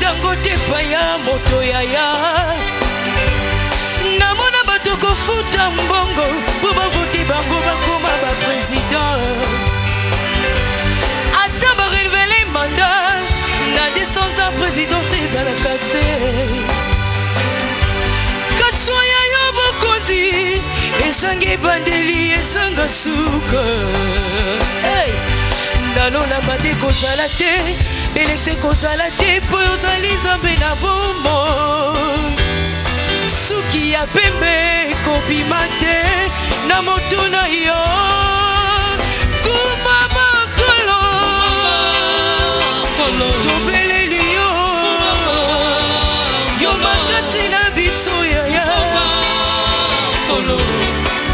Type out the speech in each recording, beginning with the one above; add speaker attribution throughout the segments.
Speaker 1: Dango te paya moto yaya namona bato kofuta mbongo po bavote bango bakoma ba président ata ba renouveler mandat na 200 ans président ezalaka te kasoya yo bokonzi esangi bandeli esanga suka hey. Nalona mate kozala te Belekse kozala te po yozali nzambe na bomo suki ya pembe kobima te na moto na yo kuma makolo tobeleli yo yo makasi na biso yaya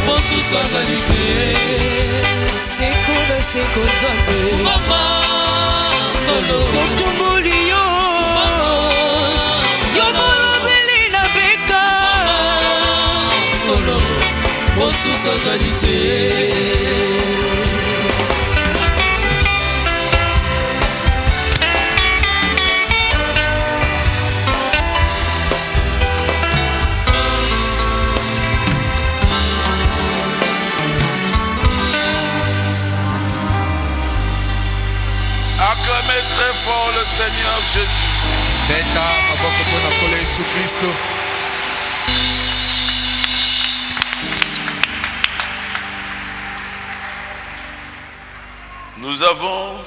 Speaker 1: mosusu azali te seko na seko nzambe totumboli yo yo molobeli na beka mosusu azali te
Speaker 2: Acclamez très fort le Seigneur Jésus. Nous avons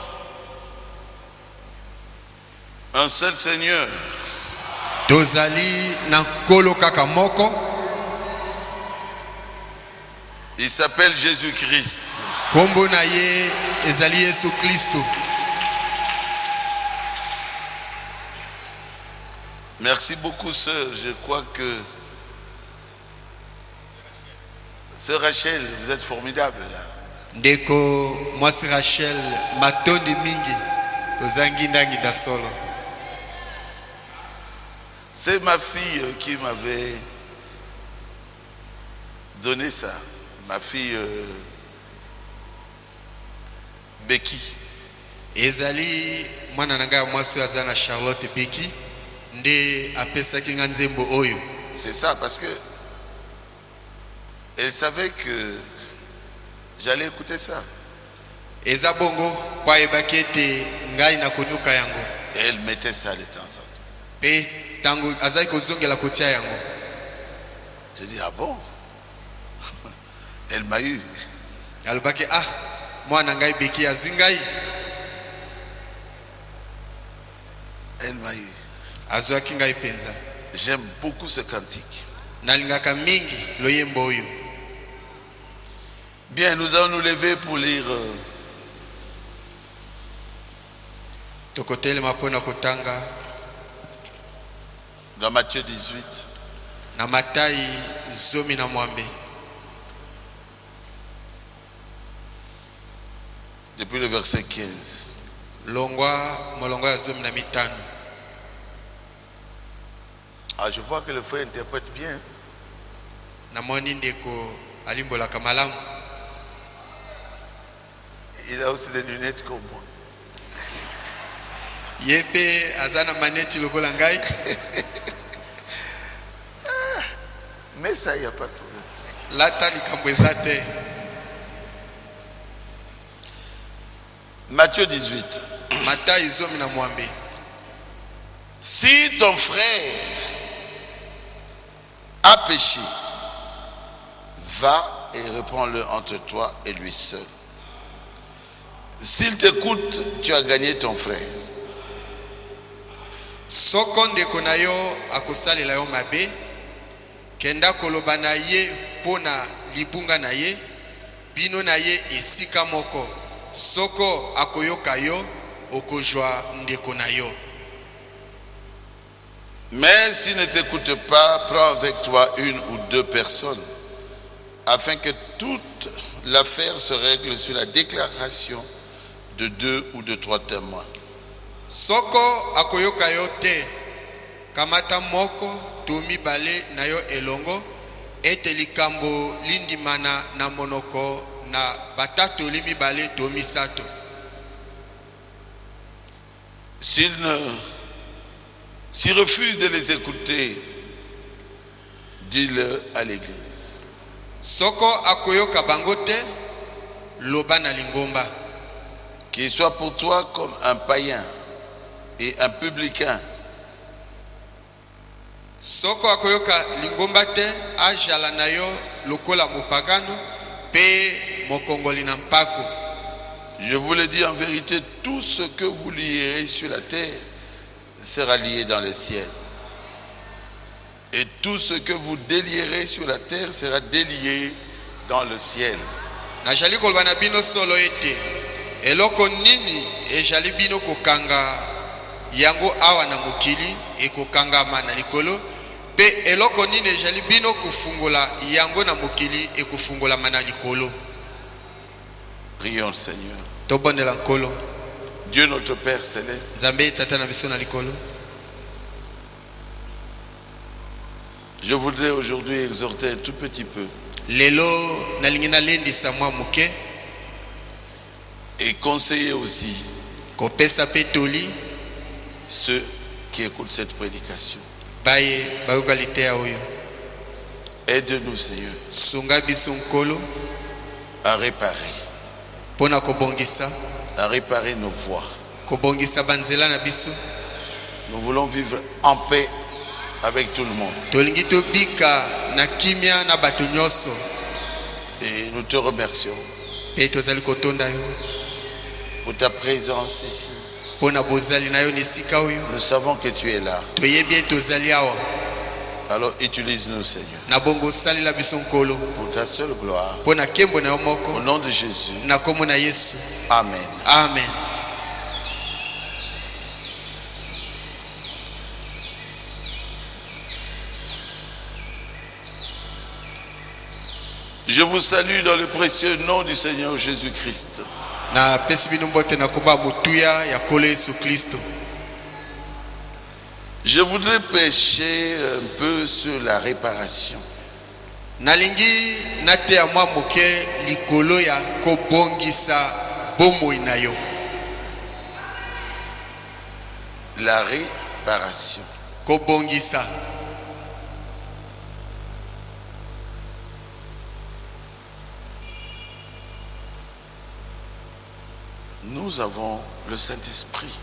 Speaker 2: un seul Seigneur. Il s'appelle Jésus-Christ. Merci beaucoup, sœur. Je crois que sœur Rachel, vous êtes formidable là.
Speaker 3: Ndeko, moi c'est Rachel, matondi mingi, ozangi ndangi da solo.
Speaker 2: C'est ma fille qui m'avait donné ça. Ma fille Becky.
Speaker 3: Ezali mwana nanga mwasi azana Charlotte Becky.
Speaker 2: C'est ça parce que elle savait que j'allais écouter ça.
Speaker 3: Et elle
Speaker 2: mettait ça de temps en temps. Je dis, ah bon? Elle m'a eu.
Speaker 3: alobaki ah mwana ngai beki azwi ngai.
Speaker 2: Elle m'a eu.
Speaker 3: Azwaki ngai penza.
Speaker 2: J'aime beaucoup ce cantique.
Speaker 3: Nalingaka mingi loyembo oyo.
Speaker 2: Bien, nous allons nous lever pour lire
Speaker 3: tokotelema mpona kotanga
Speaker 2: dans Matthieu 18.
Speaker 3: na Matayi 10.
Speaker 2: Depuis le verset 15.
Speaker 3: Longwa molongwa ya 15.
Speaker 2: Ah, je vois que le frère interprète bien.
Speaker 3: Namoni ndeko alimbolaka malamu.
Speaker 2: Il a aussi des lunettes comme moi.
Speaker 3: Yepe azana maneti lokola ngai.
Speaker 2: Mais ça, il n'y a pas de problème.
Speaker 3: Lata likambo eza te.
Speaker 2: Matthieu 18.
Speaker 3: Matayi 10.
Speaker 2: Si ton frère a péché, va et reprends-le entre toi et lui seul. S'il t'écoute, tu as gagné ton frère.
Speaker 3: Soko ndeko na yo akosalela yo mabe, kenda koloba na ye pona libunga na ye, bino na ye esika moko. Soko akoyoka yo, okozwa ndeko na yo.
Speaker 2: Mais s'il ne t'écoute pas, prends avec toi 1 ou 2 personnes, afin que toute l'affaire se règle sur la déclaration de 2 ou de 3 témoins.
Speaker 3: Soko akoyoka yo te, kamata moko to mibale na yo elongo, ete likambo lindimana na monoko na batato li mibale to misato.
Speaker 2: S'il refuse de les écouter, dis-le à l'église.
Speaker 3: Soko akoyoka bango te, loba na lingomba.
Speaker 2: Qu'il soit pour toi comme un païen et un publicain.
Speaker 3: Soko akoyoka lingomba te, ajala na yo lokola mopagano pe mokongoli na mpako.
Speaker 2: Je vous le dis en vérité, tout ce que vous lierez sur la terre sera lié dans le ciel. Et tout ce que vous délierez sur la terre sera délié dans le ciel.
Speaker 3: Na jali koloba na bino solo ete eloko nini ejali bino kokanga yango awa na mokili ekokangama na likolo, pe eloko nini ejali bino kufungola yango na mokili ekufungola na likolo.
Speaker 2: Prions le Seigneur.
Speaker 3: Tobondela nkolo.
Speaker 2: Dieu notre Père céleste,
Speaker 3: Nzambe tata na biso na likolo.
Speaker 2: je voudrais aujourd'hui exhorter un tout petit peu
Speaker 3: Lelo nalingi nalendisa mwa muke
Speaker 2: et conseiller aussi
Speaker 3: kopesa petoli
Speaker 2: ceux qui écoutent cette prédication.
Speaker 3: baye bayoka liteya oyo.
Speaker 2: Aide-nous, Seigneur,
Speaker 3: Sunga biso nkolo
Speaker 2: à réparer nos voies.
Speaker 3: kobongisa banzela na biso.
Speaker 2: Nous voulons vivre en paix avec tout le monde.
Speaker 3: Tolingi tobika na kimia na bato nyonso.
Speaker 2: Et nous te remercions
Speaker 3: Pe tozali kotonda yo
Speaker 2: pour ta présence ici.
Speaker 3: pona bozali na yo nesika oyo.
Speaker 2: Nous savons que tu es là.
Speaker 3: Toyebi tozali awa.
Speaker 2: Alors utilise-nous, Seigneur,
Speaker 3: Na bongo salela biso nkolo
Speaker 2: pour ta seule gloire.
Speaker 3: pona kembo na yo
Speaker 2: Au
Speaker 3: moko
Speaker 2: nom de Jésus.
Speaker 3: na kombo na Yesu.
Speaker 2: Amen.
Speaker 3: Amen.
Speaker 2: Je vous salue dans le précieux nom du Seigneur Jésus-Christ.
Speaker 3: Na pesi bino mbote na komba mutuya ya kolo Yesu Kristo.
Speaker 2: Je voudrais pêcher un peu sur la réparation.
Speaker 3: Nalingi nate ya mwa moke likolo ya kobongisa bomoi na yo.
Speaker 2: La réparation.
Speaker 3: Kobongisa.
Speaker 2: Nous avons le Saint-Esprit.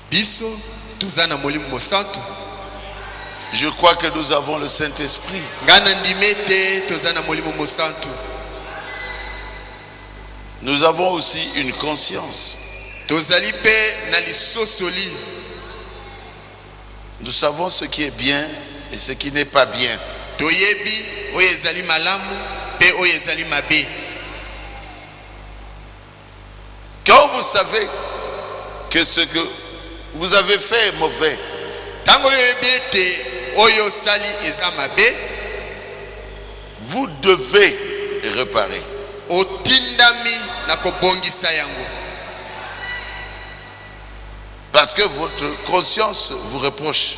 Speaker 3: Biso tozana molimo mosantu.
Speaker 2: Je crois que nous avons le Saint-Esprit. Nous avons aussi une conscience. Nous savons ce qui est bien et ce qui n'est pas bien. Quand vous savez que ce que vous avez fait est mauvais, vous devez réparer. Parce que votre conscience vous reproche.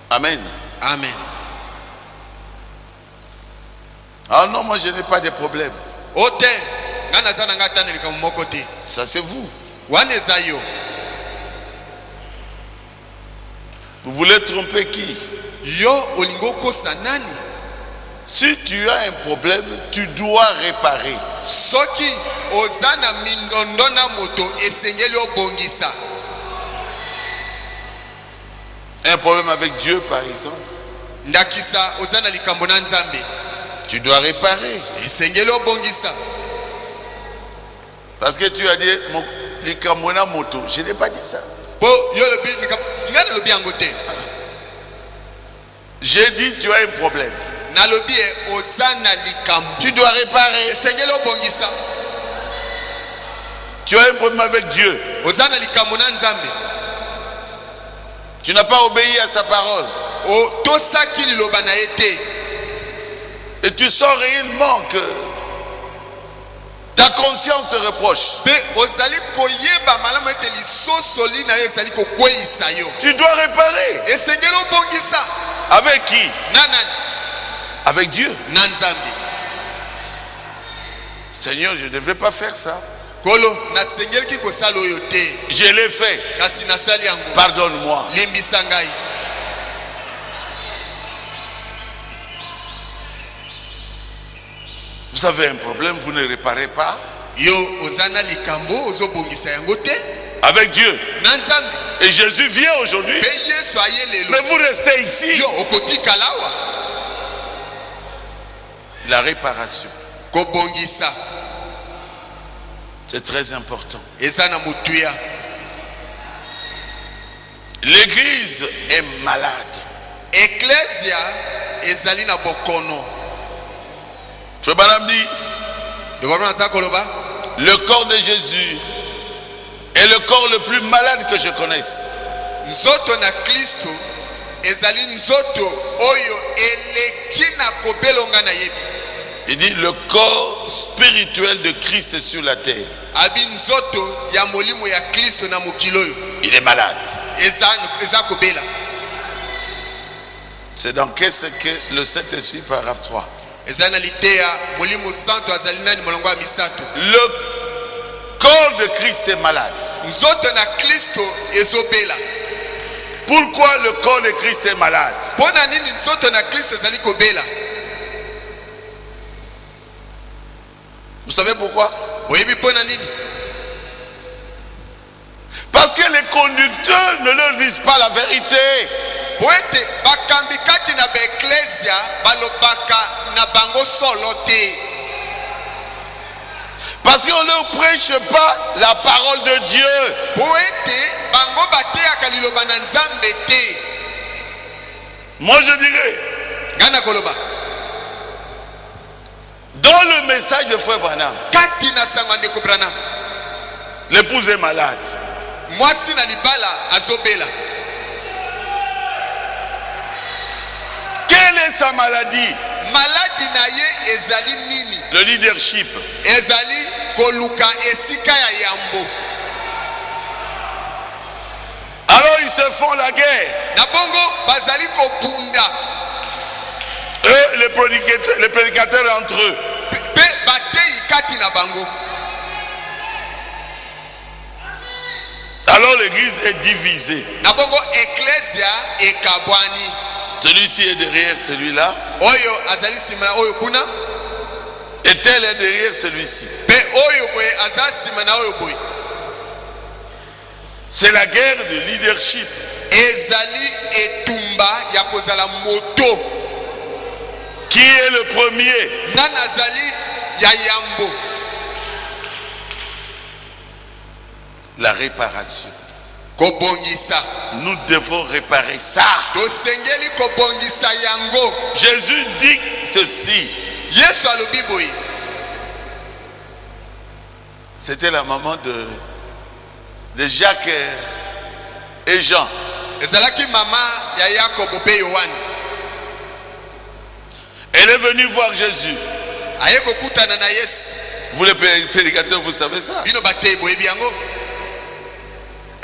Speaker 2: Amen.
Speaker 3: Amen.
Speaker 2: Ah non, moi je n'ai pas de problème. Ça c'est vous. Vous voulez tromper qui? Si tu as un problème, tu dois réparer. Un problème avec Dieu par exemple, tu dois réparer. Parce que tu as dit Likambona moto. Je n'ai pas dit ça. J'ai dit tu as un problème. Tu dois réparer. Tu as un problème avec Dieu. Tu n'as pas obéi à sa parole. Et tu sens réellement que ta conscience te reproche. Tu dois réparer. Avec qui? Avec Dieu. Seigneur, je ne devrais pas faire ça. Je l'ai fait. Pardonne-moi. Vous avez un problème, vous ne réparez pas. Avec Dieu. Et Jésus vient aujourd'hui. Mais vous restez ici. La réparation. C'est très important. L'église est malade. Le corps de Jésus est le corps le plus malade que je connaisse. Il dit le corps spirituel de Christ est sur la terre. Il est malade. C'est dans qu'est-ce que le Saint-Esprit, paragraphe 3. Le corps de Christ est malade. Pourquoi le corps de Christ est malade? Vous savez pourquoi? Parce que les conducteurs ne leur disent pas la vérité. Parce qu'on ne prêche pas la parole de Dieu. Moi je dirais, dans le message de Frère Branham, l'épouse est malade. Quelle est sa maladie? Le leadership. Alors ils se font la guerre. Eux, les prédicateurs entre eux. Alors l'église est divisée. Celui-ci est derrière celui-là. Et tel est derrière celui-ci. C'est la guerre de leadership.
Speaker 3: ezali etumba ya kozala moto.
Speaker 2: Qui est le premier?
Speaker 3: Nanazali ya yambo.
Speaker 2: La réparation.
Speaker 3: Kobongisa.
Speaker 2: Nous devons réparer ça.
Speaker 3: Tosengeli kobongisa yango.
Speaker 2: Jésus dit ceci.
Speaker 3: Yesu alobi boye.
Speaker 2: C'était la maman de Jacques et Jean.
Speaker 3: Ezalaki mama ya Yakobo pe Yohane.
Speaker 2: Elle est venue voir Jésus.
Speaker 3: Aye kokutana na Yesu.
Speaker 2: Vous les prédicateurs, vous savez ça.
Speaker 3: Bino bateye boye biango.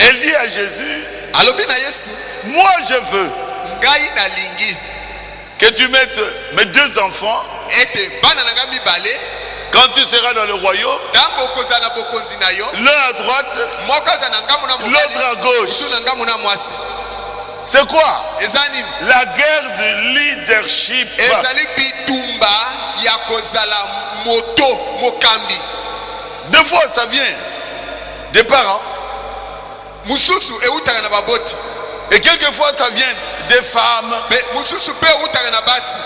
Speaker 2: Elle dit à Jésus,
Speaker 3: alobi na Yesu,
Speaker 2: moi je veux
Speaker 3: ngai na lingi
Speaker 2: que tu mettes mes deux enfants,
Speaker 3: ete bana nanga mibale
Speaker 2: quand tu seras dans le royaume,
Speaker 3: tango kozana bokonzi na yo,
Speaker 2: l'un à droite,
Speaker 3: moko azana ngamu na mobali,
Speaker 2: l'autre à gauche.
Speaker 3: musu na ngamu na mwasi.
Speaker 2: C'est quoi?
Speaker 3: Ezani
Speaker 2: La guerre de leadership.
Speaker 3: ezali bitumba ya kozala moto mokambi.
Speaker 2: Deux fois ça vient des parents.
Speaker 3: Mususu eutaka na baboti.
Speaker 2: Et quelquefois ça vient des femmes.
Speaker 3: Mais mususu pe eutaka na basi.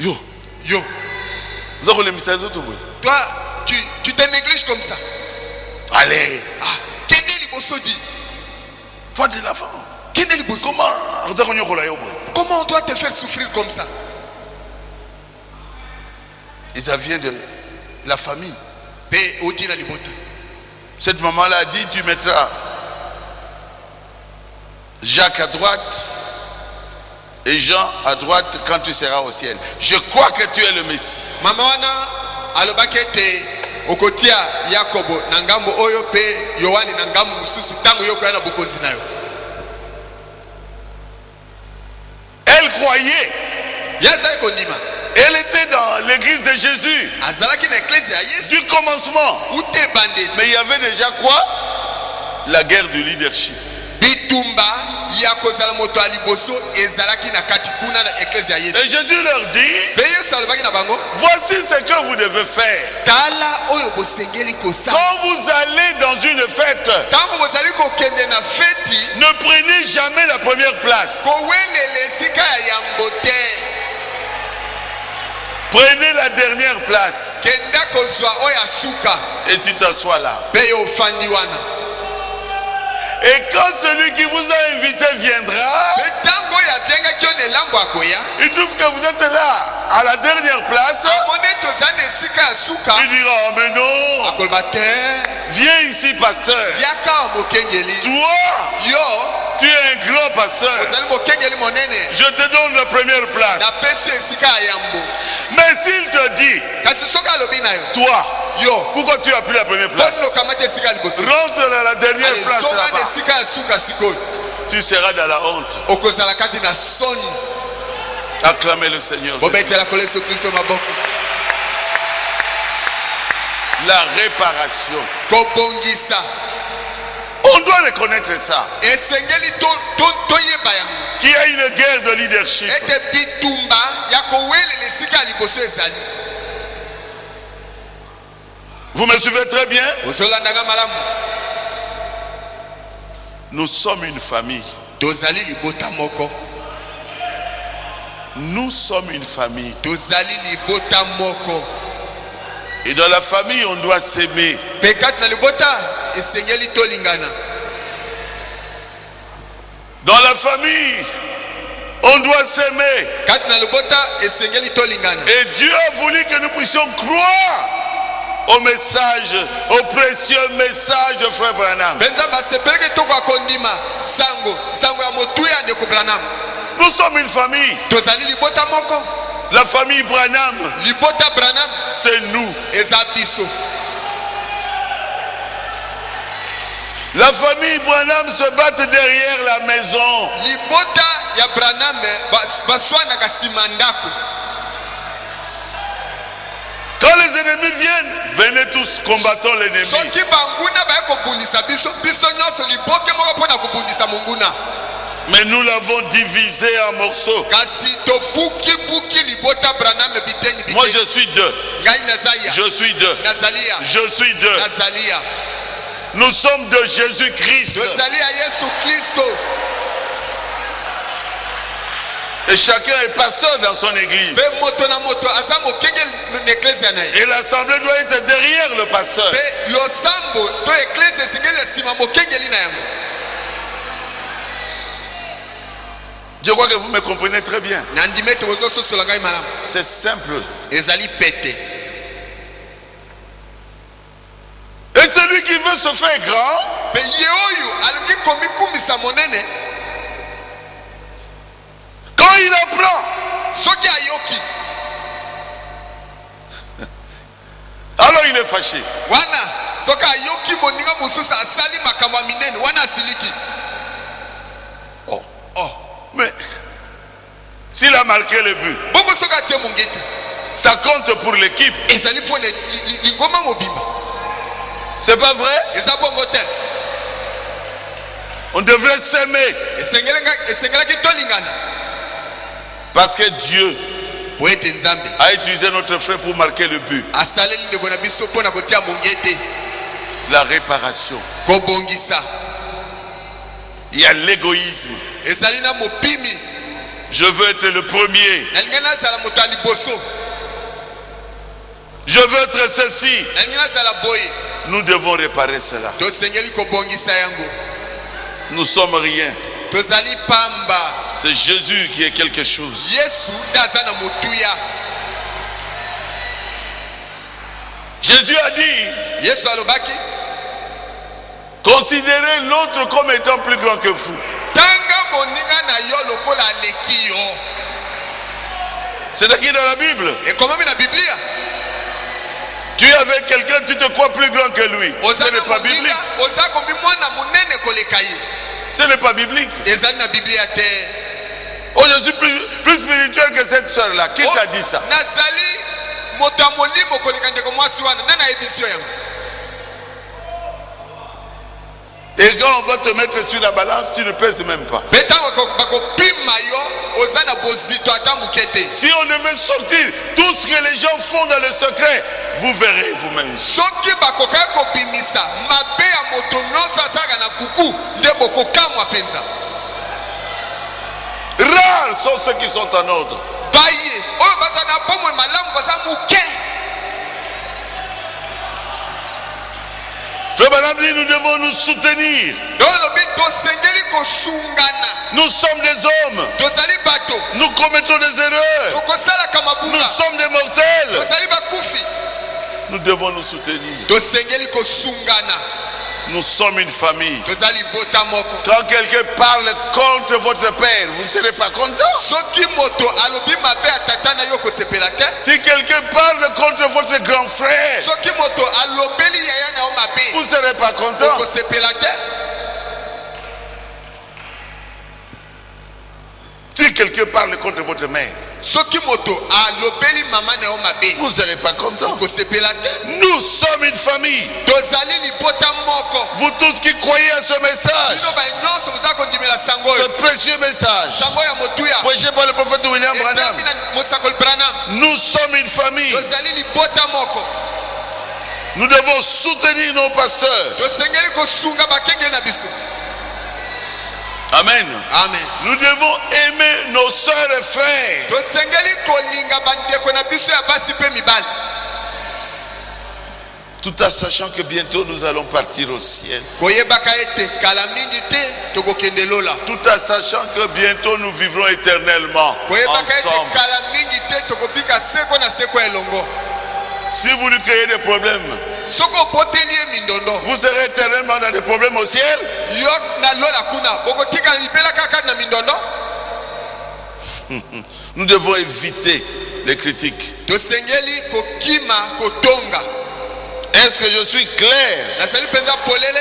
Speaker 2: Yo. Vous avez les messages de tout.
Speaker 3: Toi, tu te négliges comme ça.
Speaker 2: Allez.
Speaker 3: Ah, kendeli bosodi.
Speaker 2: Toi de la femme.
Speaker 3: Kendeli bosodi.
Speaker 2: Comment
Speaker 3: on doit te faire souffrir comme ça?
Speaker 2: Et ça vient de la famille.
Speaker 3: Pe odina libota.
Speaker 2: Cette maman-là a dit, tu mettras Jacques à droite et Jean à droite quand tu seras au ciel. Je crois que tu es le Messie.
Speaker 3: Mama wana alobakete okotia Yakobo na ngambo oyo pe Yohani na ngambo mususu tango yo koya na bokonzi na yo.
Speaker 2: Elle croyait.
Speaker 3: Yasa ekondima.
Speaker 2: Elle était dans l'église de Jésus.
Speaker 3: Azalaki na eklesi ya Yesu.
Speaker 2: Du commencement.
Speaker 3: Ute bande.
Speaker 2: Mais il y avait déjà quoi? La guerre du leadership.
Speaker 3: Bitumba ya kozala moto aliboso ezalaki na kati kuna na eklesi ya Yesu.
Speaker 2: Et Jésus leur dit,
Speaker 3: Pe Yesu alobaki na bango,
Speaker 2: voici ce que vous devez faire.
Speaker 3: tala oyo bosengeli kosa.
Speaker 2: Quand vous allez dans une fête,
Speaker 3: Tango bozali kokende na feti,
Speaker 2: ne prenez jamais la première place.
Speaker 3: kowelele sika ya yambo te.
Speaker 2: Prenez la dernière place.
Speaker 3: Kenda kozwa oya suka.
Speaker 2: Et tu t'assois là.
Speaker 3: Pe yo fandi wana.
Speaker 2: Et quand celui qui vous a invité viendra, il trouve que vous êtes là, à la dernière place. Il dira, oh mais non, viens ici pasteur. Toi, tu es un grand pasteur. Je te donne la première place. Mais s'il te dit, toi, pourquoi tu as pris la première place? Rentre dans la dernière place là-bas. Tu seras dans la honte. Acclamez le Seigneur. La réparation. On doit reconnaître ça. Qu'il y a une guerre de leadership. Vous me suivez très bien? Nous sommes une famille. Nous sommes une famille. Et dans la famille, on doit s'aimer. Dans la famille, on doit s'aimer. Et Dieu a voulu que nous puissions croire au message, au précieux message de Frère Branham. Nous sommes une famille. La famille Branham, c'est nous. La famille Branham se bat derrière la maison. Quand les ennemis viennent, venez tous, combattons l'ennemi. Mais nous l'avons divisé en morceaux.
Speaker 3: lobi
Speaker 2: Moi
Speaker 3: te,
Speaker 2: je suis deux.
Speaker 3: ngai nazaya
Speaker 2: Je suis deux.
Speaker 3: nazalia
Speaker 2: Je suis deux.
Speaker 3: nazalia
Speaker 2: Nous sommes de Jésus-Christ.
Speaker 3: tozali ya Yesu Kristo.
Speaker 2: Et chacun est pasteur dans son église.
Speaker 3: Pe moto na moto aza mokenge na eklezia na ye.
Speaker 2: Et l'assemblée doit être derrière le pasteur.
Speaker 3: Pe losambo to eklezia esengeli nsima mokengeli na yango.
Speaker 2: Je crois que vous me comprenez très bien.
Speaker 3: Nandime te bozososola ngai malamu.
Speaker 2: C'est simple.
Speaker 3: Ezali pete.
Speaker 2: Et celui qui veut se faire grand,
Speaker 3: Pe ye oyo alingi komikumisa monene
Speaker 2: quand il apprend,
Speaker 3: soki ayoki
Speaker 2: alors il est fâché.
Speaker 3: wana soki ayoki moninga mosusu asali makambo ya minene wana asiliki.
Speaker 2: Oh, mais s'il a marqué le but,
Speaker 3: Bongo soki atie mongete
Speaker 2: ça compte pour l'équipe.
Speaker 3: ezali mpona lingoma mobimba.
Speaker 2: C'est pas vrai?
Speaker 3: Eza bongo te.
Speaker 2: On devrait s'aimer.
Speaker 3: Esengelaki tolingana.
Speaker 2: Parce que Dieu
Speaker 3: Po ete Nzambe
Speaker 2: a utilisé notre frère pour marquer le but.
Speaker 3: asaleli ndeko na biso mpona kotia mongete
Speaker 2: La réparation.
Speaker 3: kobongisa.
Speaker 2: Il y a l'égoïsme.
Speaker 3: Ezali na mopimi.
Speaker 2: Je veux être le premier.
Speaker 3: Nalingi nazala moto ya liboso.
Speaker 2: Je veux être ceci.
Speaker 3: Nalingi nazala boye.
Speaker 2: Nous devons réparer cela.
Speaker 3: Tosengeli kobongisa yango.
Speaker 2: Nous sommes rien.
Speaker 3: Tozali pamba.
Speaker 2: C'est Jésus qui est quelque chose.
Speaker 3: Yesu ndaza na motuya.
Speaker 2: Jésus a dit,
Speaker 3: Yesu alobaki
Speaker 2: considérez l'autre comme étant plus grand que vous.
Speaker 3: tanga moninga na yo lokola aleki yo.
Speaker 2: C'est écrit dans la Bible.
Speaker 3: Ekomami na Biblia.
Speaker 2: Tu es avec quelqu'un, tu te crois plus grand que lui. Ce n'est pas biblique.
Speaker 3: Oza komi mwana munene koleka ye.
Speaker 2: Ce n'est pas biblique.
Speaker 3: Ezali na Biblia te.
Speaker 2: Oh, je suis plus spirituel que cette soeur-là. Qui t'a dit ça?
Speaker 3: Nazali moto ya molimo koleka ndeko mwasi wana. Nana ayebisi yo yango.
Speaker 2: Et quand on va te mettre sur la balance, tu ne pèses même pas.
Speaker 3: Betango bakopima yo oza na bozito ata mukete.
Speaker 2: Si on devait sortir tout ce que les gens font dans le secret, vous verrez vous-même.
Speaker 3: Soki bakoka kobimisa mabe ya moto nyonso asaka na kuku nde bokokamwa penza.
Speaker 2: Rares sont ceux qui sont en ordre.
Speaker 3: Baye oyo baza na bomwe malamu baza muke.
Speaker 2: Frère Branham dit, nous devons nous soutenir.
Speaker 3: Dolobi tosengeli kosungana.
Speaker 2: Nous sommes des hommes.
Speaker 3: Tozali bato.
Speaker 2: Nous commettons des erreurs.
Speaker 3: Tokosalaka
Speaker 2: Nous
Speaker 3: mabuka.
Speaker 2: sommes des mortels.
Speaker 3: Tozali bakufi.
Speaker 2: Nous devons nous soutenir.
Speaker 3: Tosengeli kosungana.
Speaker 2: Nous sommes une famille.
Speaker 3: Tozali bota moko.
Speaker 2: Quand quelqu'un parle contre votre père, vous ne serez pas content.
Speaker 3: Soki moto alobi mabe ya tata na yo kosepela te.
Speaker 2: Si quelqu'un parle contre votre grand frère,
Speaker 3: Soki moto alobeli yaya na yo mabe.
Speaker 2: vous ne serez pas content.
Speaker 3: Kosepela te.
Speaker 2: Si quelqu'un parle contre votre mère,
Speaker 3: Soki moto alobeli mama na yo mabe.
Speaker 2: vous ne serez pas content.
Speaker 3: Kosepela te.
Speaker 2: Nous sommes une famille.
Speaker 3: Tozali libota moko.
Speaker 2: Vous tous qui croyez à ce message,
Speaker 3: Bino ba nyonso muza kondimela sango
Speaker 2: ce
Speaker 3: yo.
Speaker 2: précieux message,
Speaker 3: Sango ya motuya.
Speaker 2: prêché par le prophète William Branham,
Speaker 3: Etami na Mosakoli Branham.
Speaker 2: nous sommes une famille.
Speaker 3: Tozali libota moko.
Speaker 2: Nous devons soutenir nos pasteurs.
Speaker 3: Tosengeli kosunga bakenge na biso.
Speaker 2: Amen.
Speaker 3: Amen.
Speaker 2: Nous devons aimer nos soeurs et frères.
Speaker 3: Tosengeli kolinga bandeko na biso ya basi pe mibali.
Speaker 2: Tout en sachant que bientôt nous allons partir au ciel.
Speaker 3: Koyebaka ete kala mingi te tokokende lola.
Speaker 2: Tout en sachant que bientôt nous vivrons éternellement
Speaker 3: Koyebaka ete
Speaker 2: ensemble.
Speaker 3: kala mingi te tokobika seko na seko elongo.
Speaker 2: Si vous lui créez des problèmes,
Speaker 3: Soko poteli ye mindondo.
Speaker 2: vous serez éternellement dans des problèmes au ciel.
Speaker 3: Yo na lola kuna bokotika libela kaka na mindondo.
Speaker 2: Nous devons éviter les critiques.
Speaker 3: Tosengeli kokima kotonga.
Speaker 2: Est-ce que je suis clair?
Speaker 3: Nasali penza polele.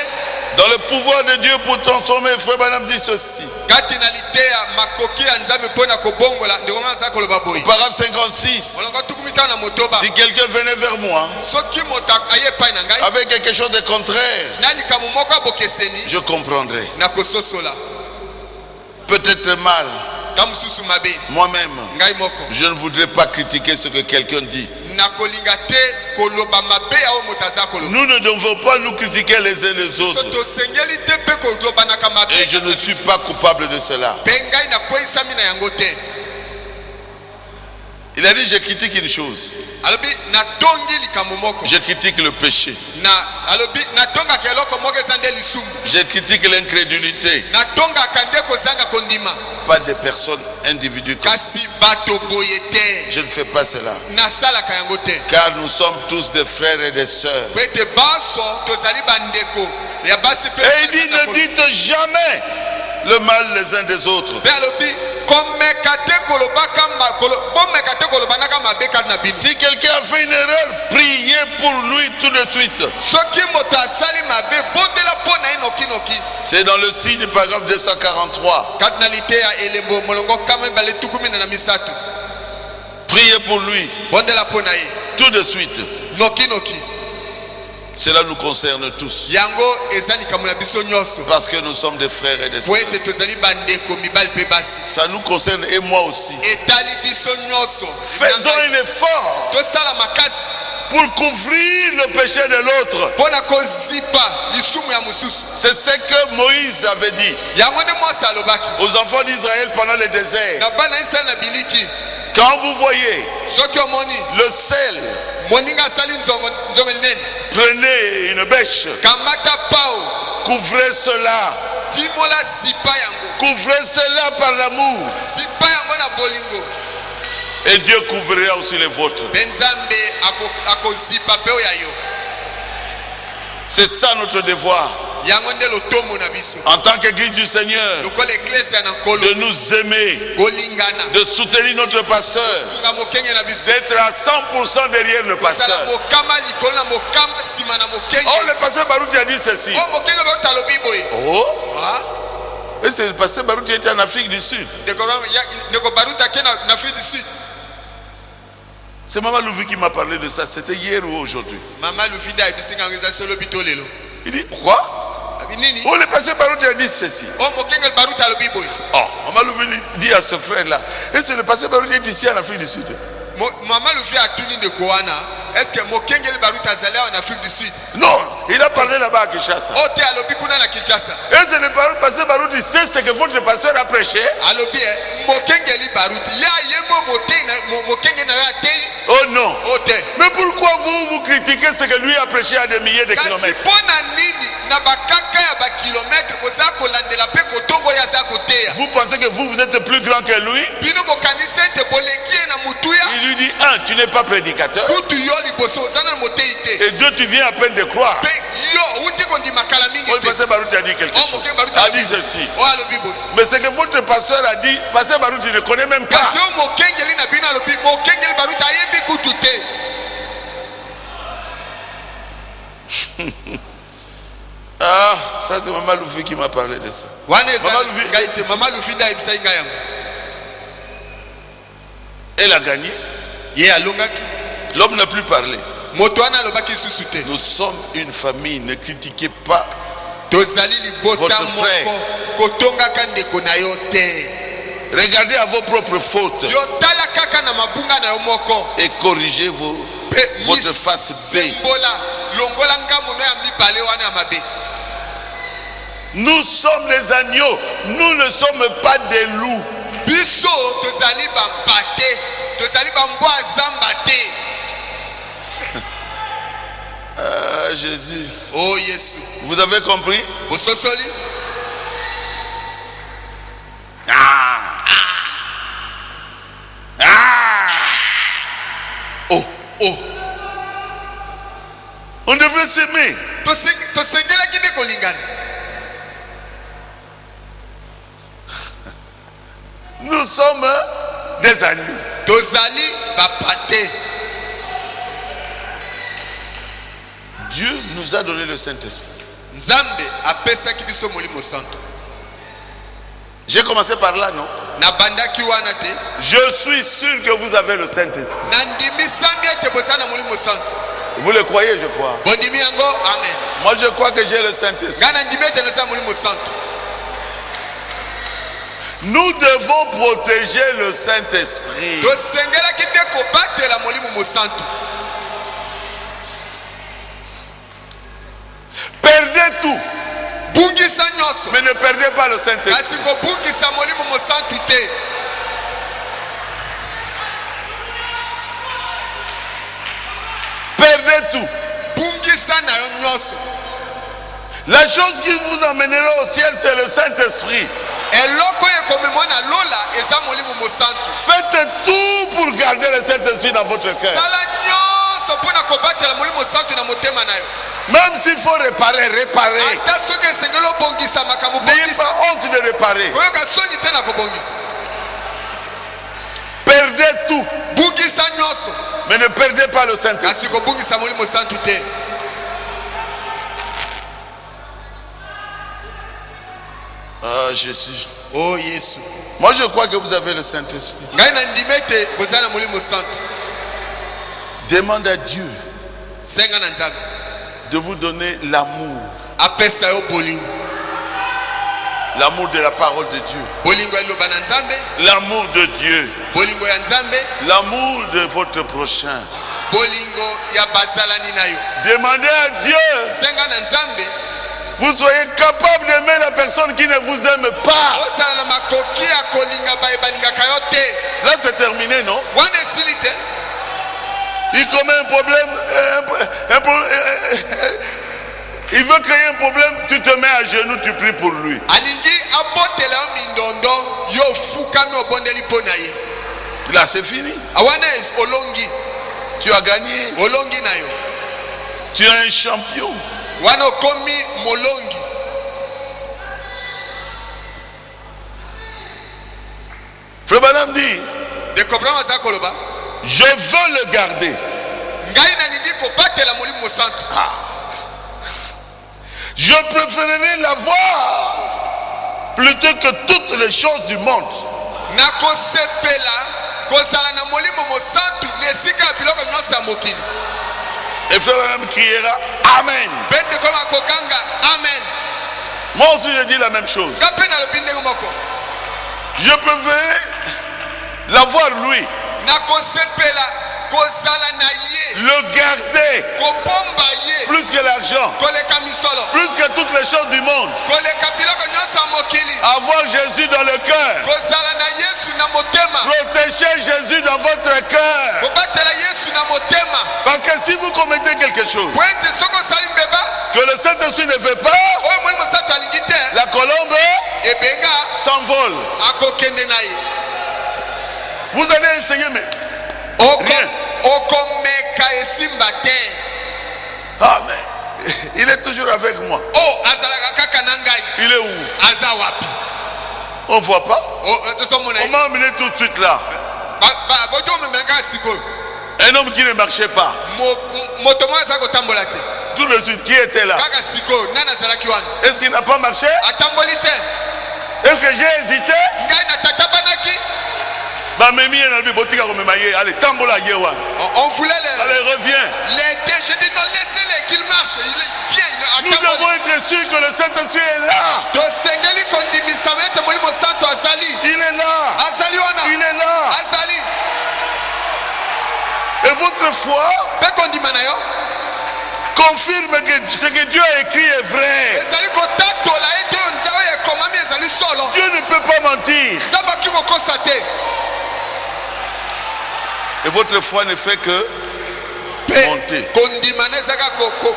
Speaker 2: Dans le pouvoir de Dieu pour transformer, Frère Branham dit ceci.
Speaker 3: Kati na litea makoki ya Nzambe pona kobongola ndeko ngasa koloba boy.
Speaker 2: Paragraphe 56.
Speaker 3: Olonga tukumita na motoba.
Speaker 2: Si quelqu'un venait vers moi
Speaker 3: Soki moto aye pai na ngai.
Speaker 2: avec quelque chose de contraire,
Speaker 3: Na likamu moko abokeseni
Speaker 2: je comprendrai.
Speaker 3: na kososola.
Speaker 2: Peut-être mal,
Speaker 3: kamususu mabe
Speaker 2: Moi-même,
Speaker 3: ngai moko
Speaker 2: je ne voudrais pas critiquer ce que quelqu'un dit.
Speaker 3: nakolinga te koloba mabe ya o motaza koloba
Speaker 2: Nous ne devons pas nous critiquer les uns les autres.
Speaker 3: soto sengeli te pe koloba na kamabe
Speaker 2: Et je ne suis pas coupable de cela.
Speaker 3: pe ngai na koisami na yango te.
Speaker 2: Il a dit, je critique une chose.
Speaker 3: Alobi na tongi likambo moko
Speaker 2: Je critique le péché.
Speaker 3: na alobi na tonga keloko moko ezande lisumu
Speaker 2: Je critique l'incrédulité.
Speaker 3: na tonga kande kozanga kondima
Speaker 2: Pas des personnes individuelles comme ça.
Speaker 3: kasi bato boye te
Speaker 2: Je ne fais pas cela.
Speaker 3: nasalaka yango te
Speaker 2: Car nous sommes tous des frères et des sœurs.
Speaker 3: po ete baso tozali bandeko ya basi pe
Speaker 2: Et il dit, ne dites jamais le mal les uns des autres.
Speaker 3: pe alobi komeka te kolobaka bomeka te kolobanaka mabe kati na bino
Speaker 2: Si quelqu'un a fait une erreur, priez pour lui tout de suite.
Speaker 3: soki moto asali mabe botela mpo na ye nokinoki
Speaker 2: C'est dans le signe du paragraphe 243.
Speaker 3: kati na liteya elembo molongo kama mibale tuku mina na misato
Speaker 2: Priez pour lui
Speaker 3: bondela mpo na ye
Speaker 2: tout de suite.
Speaker 3: nokinoki
Speaker 2: Cela nous concerne tous.
Speaker 3: yango eza likambo na biso nyonso
Speaker 2: Parce que nous sommes des frères et des
Speaker 3: po
Speaker 2: sœurs.
Speaker 3: ete tozali bandeko mibali mpe basi
Speaker 2: Ça nous concerne et moi aussi.
Speaker 3: etali biso nyonso
Speaker 2: Faisons un effort
Speaker 3: tosala makasi
Speaker 2: pour couvrir le péché de l'autre.
Speaker 3: mpo na kozipa lisumu ya mosusu
Speaker 2: C'est ce que Moïse avait dit
Speaker 3: yango nde mwasi alobaki
Speaker 2: aux enfants d'Israël pendant le désert.
Speaker 3: na bana isali na biliki
Speaker 2: Quand vous voyez
Speaker 3: soki omoni
Speaker 2: le sel,
Speaker 3: moninga asali nzongo linene
Speaker 2: prenez une bêche,
Speaker 3: kamata pao
Speaker 2: couvrez cela,
Speaker 3: timola sipa yango
Speaker 2: couvrez cela par l'amour.
Speaker 3: sipa yango na bolingo
Speaker 2: Et Dieu couvrira aussi les vôtres.
Speaker 3: mpe nzambe akozipa mpe oyo ya yo
Speaker 2: C'est ça notre devoir.
Speaker 3: yango nde lotomo na biso
Speaker 2: En tant qu'Église du Seigneur,
Speaker 3: lokola eklesi na nkolo
Speaker 2: de nous aimer,
Speaker 3: kolingana
Speaker 2: de soutenir notre pasteur,
Speaker 3: nga mokenge na biso
Speaker 2: d'être à 100% derrière le
Speaker 3: kosala
Speaker 2: pasteur.
Speaker 3: mokama likolo na mokama nsima na mokenge
Speaker 2: Oh, le pasteur Barouti a dit ceci.
Speaker 3: o mokenge bato alobi boye
Speaker 2: Oh, et c'est le pasteur Barouti était en Afrique du Sud.
Speaker 3: ndeko baruta ake na afrique du sud
Speaker 2: C'est Maman Louvi qui m'a parlé de ça. C'était hier ou aujourd'hui.
Speaker 3: mama lufinda ayebisinga ngo eza solo bito lelo
Speaker 2: Il dit, quoi?
Speaker 3: abi nini
Speaker 2: Oh, le pasteur Barouti a dit ceci.
Speaker 3: o mokenge baruta alobi boye
Speaker 2: Oh, Maman Louvi dit à ce frère-là, et c'est le pasteur Barouti est ici en Afrique du Sud.
Speaker 3: mama lufi atuni ndeko wana est-ce que mokengeli baruta azali awa na afrique du sud
Speaker 2: Non, il a parlé là-bas à Kinshasa.
Speaker 3: o te alobi kuna na kinshasa
Speaker 2: Et c'est le pasteur Barouti, c'est ce que votre pasteur a prêché.
Speaker 3: alobi mokengeli baruti ya yemo mokenge na yo atei
Speaker 2: Oh non.
Speaker 3: o te
Speaker 2: Mais pourquoi vous critiquez ce que lui a prêché à des milliers de
Speaker 3: kasi
Speaker 2: kilomètres?
Speaker 3: mpo na nini na bakaka ya bakilometre koza kolandela mpe kotongo oyo aza koteya
Speaker 2: Vous pensez que vous êtes plus grand que lui?
Speaker 3: bino kokanisa ete boleki ye na mutuya
Speaker 2: Il lui dit, un, tu n'es pas prédicateur.
Speaker 3: kutu yo liboso oza na motei te
Speaker 2: Et deux, tu viens à peine de croire.
Speaker 3: mpe yo outi kondima kala mingi
Speaker 2: Oh, le
Speaker 3: te
Speaker 2: pasteur Barouti a dit quelque
Speaker 3: o
Speaker 2: chose.
Speaker 3: mokenge baruti
Speaker 2: A dit ceci.
Speaker 3: o alobi boye
Speaker 2: Mais ce que votre pasteur a dit, pasteur Barouti ne connaît même pas.
Speaker 3: kasi o mokengeli na bino alobi mokengeli baruti ayebi kutu te
Speaker 2: Ah, ça c'est Maman Louvi qui m'a parlé de ça.
Speaker 3: wana eza
Speaker 2: Mama Lufi-
Speaker 3: ngai te mama lufinda ayebisai ngai yango
Speaker 2: Elle a gagné.
Speaker 3: ye alongaki
Speaker 2: L'homme n'a plus parlé.
Speaker 3: moto wana alobaki lisusu te
Speaker 2: Nous sommes une famille. Ne critiquez pas.
Speaker 3: tozali libota
Speaker 2: Votre frère.
Speaker 3: moko kotongaka ndeko na yo te
Speaker 2: Regardez à vos propres fautes
Speaker 3: yo tala kaka na mabunga na yo moko
Speaker 2: et corrigez votre face B.
Speaker 3: sembola longola ngambo no ya mibale wana ya mabe
Speaker 2: Nous sommes des agneaux. Nous ne sommes pas des loups.
Speaker 3: biso tozali bampate tozali bambwa zamba te
Speaker 2: Ah, Jésus.
Speaker 3: o yesu
Speaker 2: Vous avez compris?
Speaker 3: bososoli
Speaker 2: Oh, oh. On devrait s'aimer.
Speaker 3: tosengelaki nde kolingana
Speaker 2: Nous sommes des agneaux.
Speaker 3: tozali bapate
Speaker 2: Dieu nous a donné le Saint-Esprit.
Speaker 3: nzambe apesaki biso molimo santo
Speaker 2: J'ai commencé par là, non?
Speaker 3: nabandaki wana te
Speaker 2: Je suis sûr que vous avez le Saint-Esprit.
Speaker 3: nandimisami ete boza na molimo santo
Speaker 2: Vous le croyez, je crois.
Speaker 3: bondimi yango amen
Speaker 2: Moi, je crois que j'ai le Saint-Esprit.
Speaker 3: ngai nandimi ete naza molimo santo
Speaker 2: Nous devons protéger le Saint-Esprit.
Speaker 3: tosengelaki te kobatela molimo mosantu.
Speaker 2: Perdez tout,
Speaker 3: Bungisa nyonso
Speaker 2: mais ne perdez pas le Saint-Esprit.
Speaker 3: kasi kobungisa molimo mosantu te.
Speaker 2: Perdez tout.
Speaker 3: Bungisa na yo nyonso.
Speaker 2: La chose qui vous amènera au ciel, c'est le Saint-Esprit.
Speaker 3: eloko ekomemwa na lola eza molimo mosantu.
Speaker 2: Faites tout pour garder le Saint-Esprit dans votre cœur.
Speaker 3: sala nyonso mpona kobatela molimo mosantu na motema na yo.
Speaker 2: Même s'il faut réparer, réparer.
Speaker 3: ata soki esengeli obongisa makambo
Speaker 2: N'ayez
Speaker 3: bongisa.
Speaker 2: pas honte de réparer.
Speaker 3: koyoka soni te na kobongisa.
Speaker 2: Perdez tout,
Speaker 3: bungisa nyonso
Speaker 2: mais ne perdez pas le Saint-Esprit.
Speaker 3: kasi kobungisa molimo mosantu te.
Speaker 2: Ah, Jésus.
Speaker 3: o yesu
Speaker 2: Moi, je crois que vous avez le Saint-Esprit.
Speaker 3: ngai na ndima ete kozala na molimo mosantu.
Speaker 2: Demande à Dieu
Speaker 3: senga na nzambe
Speaker 2: de vous donner l'amour.
Speaker 3: apesa yo bolingo.
Speaker 2: L'amour de la parole de Dieu.
Speaker 3: bolingo ya liloba na nzambe.
Speaker 2: L'amour de Dieu.
Speaker 3: bolingo ya nzambe.
Speaker 2: L'amour de votre prochain.
Speaker 3: bolingo ya bazalani na yo.
Speaker 2: Demandez à Dieu.
Speaker 3: senga na nzambe
Speaker 2: Vous soyez capable d'aimer la personne qui ne vous aime pas.
Speaker 3: osala na makoki ya kolinga baye balingaka yo te.
Speaker 2: Là, c'est terminé, non?
Speaker 3: wana esili te.
Speaker 2: Il commet un problème. Il veut créer un problème. Tu te mets à genoux, tu pries pour lui.
Speaker 3: alingi abotela yo mindondo yo ofukami obondeli mpo na ye.
Speaker 2: Là, c'est fini.
Speaker 3: awana olongi.
Speaker 2: Tu as gagné.
Speaker 3: olongi na yo.
Speaker 2: Tu es un champion.
Speaker 3: wana okomi molongi.
Speaker 2: Frère Branham dit,
Speaker 3: de comprendre aza koloba
Speaker 2: je veux le garder.
Speaker 3: ngai nalingi kobatela molimo mosantu.
Speaker 2: Je préférerais l'avoir plutôt que toutes les choses du monde.
Speaker 3: nakosepela kozala na molimo mosantu na esika ya biloko nyonso ya mokili.
Speaker 2: Et frère Branham criera Amen.
Speaker 3: mpe ndeko makokanga amen.
Speaker 2: Moi aussi je dis la même chose.
Speaker 3: nga mpe nalobi ndenge moko.
Speaker 2: Je préférerais l'avoir lui,
Speaker 3: nakosepela kozala na ye.
Speaker 2: le garder
Speaker 3: kobomba ye
Speaker 2: plus que l'argent,
Speaker 3: koleka misolo.
Speaker 2: plus que toutes les choses du monde.
Speaker 3: koleka biloko nyonso ya mokili.
Speaker 2: Avoir Jésus dans le cœur.
Speaker 3: kozala na yesu na motema.
Speaker 2: Protégez Jésus dans votre cœur.
Speaker 3: kobatela yesu na motema.
Speaker 2: Parce que si vous commettez quelque chose
Speaker 3: po ete soki osali mbeba
Speaker 2: que le Saint-Esprit ne fait pas,
Speaker 3: oyo molimo mosantu alingi te
Speaker 2: la colombe
Speaker 3: ebenga
Speaker 2: s'envole.
Speaker 3: akokende na ye.
Speaker 2: Vous allez essayer, mais rien.
Speaker 3: okomeka esimba te.
Speaker 2: Ah, mais il est toujours avec moi.
Speaker 3: azalaka kaka na ngai.
Speaker 2: Il est où?
Speaker 3: aza wapi.
Speaker 2: On ne voit pas.
Speaker 3: tozomona
Speaker 2: On m'a amené tout de suite là.
Speaker 3: boto omemela kaka sikoyo.
Speaker 2: Un homme qui ne marchait pas.
Speaker 3: moto moko azala kotambola te.
Speaker 2: Tout de suite, qui était là?
Speaker 3: kaka sikoyo nani azalaki wana.
Speaker 2: Est-ce qu'il n'a pas marché?
Speaker 3: atamboli te.
Speaker 2: Est-ce que j'ai hésité?
Speaker 3: ngai natatabanaki.
Speaker 2: Allez, tambola yewa.
Speaker 3: on voulait
Speaker 2: Allez, reviens.
Speaker 3: l'aider. j'ai dit non, laissez-les qu'il marche. il vient.
Speaker 2: Nous devons être sûrs que le Saint-Esprit est là.
Speaker 3: tosengeli kondimisama ete molimo santo azali.
Speaker 2: Il est là.
Speaker 3: azali wana.
Speaker 2: Il est là.
Speaker 3: azali.
Speaker 2: Et votre foi
Speaker 3: mpe kondima na yo
Speaker 2: confirme que ce que Dieu a écrit est vrai.
Speaker 3: ezali kotatola ete oyo ekomami ezali solo.
Speaker 2: Dieu ne peut pas mentir.
Speaker 3: nzambe akoki kokosa te.
Speaker 2: Et votre foi ne fait que
Speaker 3: mpe
Speaker 2: monter.
Speaker 3: kondima na ezaka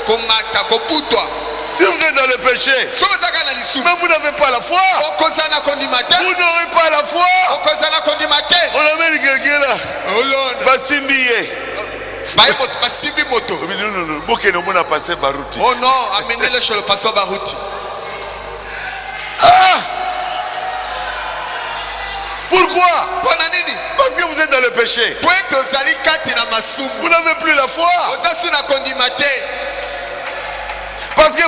Speaker 3: komata kobutwa.
Speaker 2: Si vous êtes dans le péché,
Speaker 3: soki ozaka na lisumu
Speaker 2: mais vous n'avez pas la foi,
Speaker 3: okozala na kondima te.
Speaker 2: vous n'aurez pas la foi.
Speaker 3: okozala na kondima te.
Speaker 2: On amène quelqu'un là.
Speaker 3: olona
Speaker 2: Basimbiye.
Speaker 3: basimbi moto.
Speaker 2: Non, non, non. Bokene mona passé baruti.
Speaker 3: oh non, amenele chez le pasteur baruti.
Speaker 2: Ah! Pourquoi?
Speaker 3: mpona nini?
Speaker 2: Parce que vous êtes dans le péché.
Speaker 3: po ete ozali kati na masumu.
Speaker 2: Vous n'avez plus la foi.
Speaker 3: oza su na kondima te.
Speaker 2: Parce que